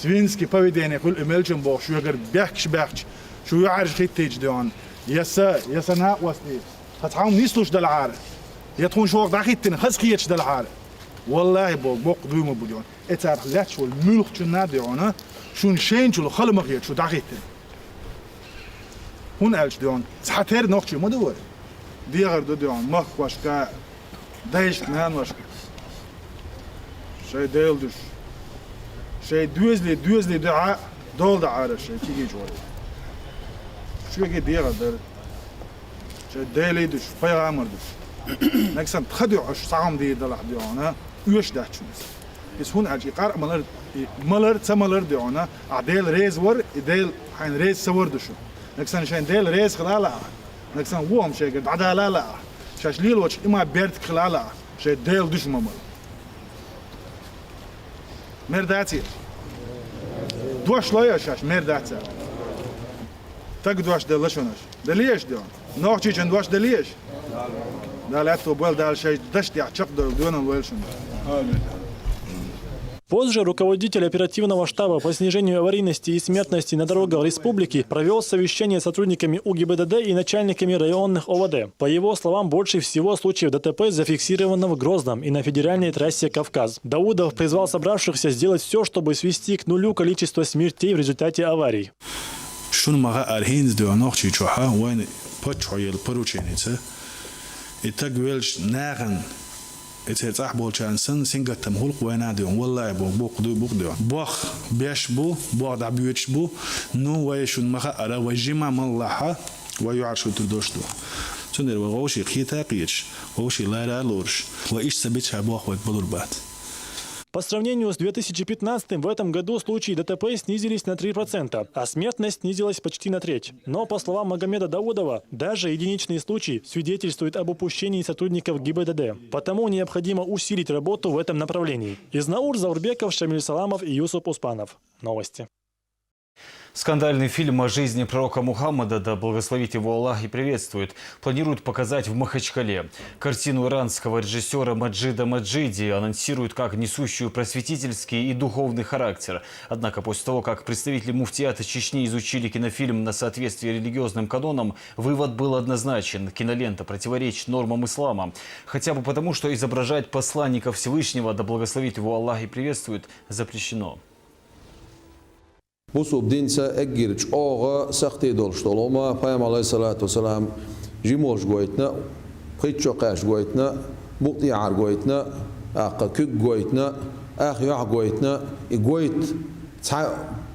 سوينسكي بوديني كل إملشن بوش شو يقدر بيحكش شو يعرف خيط تيج ديان يسا ناق وستي هتعاون نيسلوش دل عارة يتخون شو وقت عخيتنا خز خيتش دل عارة والله بوق دوما بديان اتعرف لات شو الملخ شو ناديانا شو نشين شو الخل مغيت شو دعخيتنا هون قالش ديان سحتير نوخشي ما دور دي غير دو ديان مخ واشكا دايش نان واشكا شيء ديل دوش شيء دوزلي دعاء دول دعاء شيء تيجي جوالي شو يجي ديغا دار شيء ديلي دوش فيا عمر دوش نكسن تخدع عش صعم دي دلع ديانا ويش دهش بس هون أجي قارئ ملر تملر ديانا عديل ريز ور ديل حين ريز سور دوشو نكسن شين ديل ريز خلالا نكسن وهم شيء قد عدا لا شاش ليل وش إما بيرت خلالا شيء ديل دوش ممل مرداتي دوش لا يشاش مرداتي تك دوش دلشونش دليش ديون نوعتي جن دوش دليش دالاتو بول دال شيء دشتي عشق دون الويلشون
Позже руководитель оперативного штаба по снижению аварийности и смертности на дорогах республики провел совещание с сотрудниками УГИБДД и начальниками районных ОВД. По его словам, больше всего случаев ДТП зафиксировано в Грозном и на федеральной трассе Кавказ. Даудов призвал собравшихся сделать все, чтобы свести к нулю количество смертей в результате аварий.
إتهت أحبول شانسن سنجت تمهول قوانا ديون والله بوق ديون بوخ بيش بو بوق دعبيوش بو نو ويشون مخا وجمع ملاحة ويعرشو تردوش دو سندر وغوشي خيتا قيش غوشي لا لورش وإيش سبيتش بوخ ويتبلور بات.
По сравнению с 2015 в этом году случаи ДТП снизились на 3%, а смертность снизилась почти на треть. Но, по словам Магомеда Даудова, даже единичные случаи свидетельствуют об упущении сотрудников ГИБДД. Потому необходимо усилить работу в этом направлении. Изнаур Заурбеков, Шамиль Саламов и Юсуп Успанов. Новости.
Скандальный фильм о жизни пророка Мухаммада, да благословит его Аллах и приветствует, планируют показать в Махачкале. Картину иранского режиссера Маджида Маджиди анонсируют как несущую просветительский и духовный характер. Однако после того, как представители муфтиата Чечни изучили кинофильм на соответствие религиозным канонам, вывод был однозначен. Кинолента противоречит нормам ислама. Хотя бы потому, что изображать посланника Всевышнего, да благословит его Аллах и приветствует, запрещено.
بوسوب دين سأجرج أوغا سختي دولشتولو ما فهم عليه الصلاة والسلام جيموش قويتنا خيتشو قاش قويتنا بوطي عار قويتنا أقا كيك قويتنا يوح قويتنا إقويت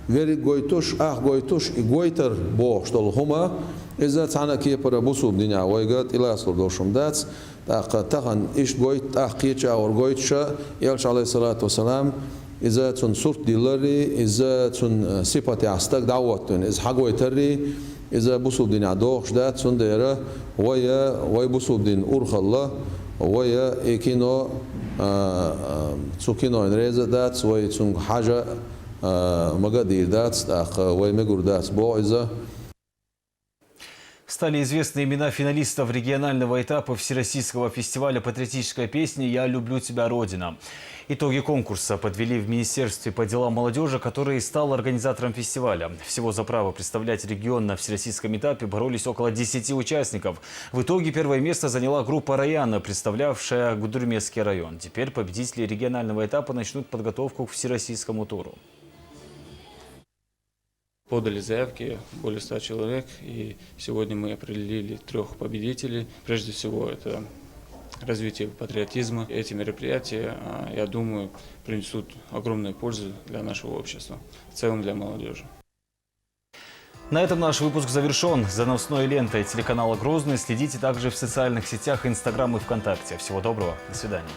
فيري قويتوش قويتوش إقويتر بوشتولو هما إذا تعنا كيبرا بوسوب دين عويقات إلا أصل دوشم داتس أقا تغن إيش قويت قيتش أور قويتشا يالش عليه الصلاة والسلام إذا تون صورت ديلري إذا تون صفة عستك دعوتون إذا حاجة يتري إذا بوسوب دين عدوخش ده تون ديره ويا بوسوب دين أورخ الله ويا إكينو تسوكينو إنريزة ده ويا تون حاجة مقدير ده ويا مجور ده بو إذا
Стали известны имена финалистов регионального этапа Всероссийского фестиваля патриотической песни «Я люблю тебя, Родина». Итоги конкурса подвели в Министерстве по делам молодежи, который стал организатором фестиваля. Всего за право представлять регион на всероссийском этапе боролись около 10 участников. В итоге первое место заняла группа «Раяна», представлявшая Гудермесский район. Теперь победители регионального этапа начнут подготовку к всероссийскому туру.
Подали заявки более 100 человек, и сегодня мы определили 3 победителей. Прежде всего, это развитие патриотизма. Эти мероприятия, я думаю, принесут огромную пользу для нашего общества, в целом для молодежи.
На этом наш выпуск завершен. За новостной лентой телеканала «Грозный» следите также в социальных сетях Инстаграм и ВКонтакте. Всего доброго. До свидания.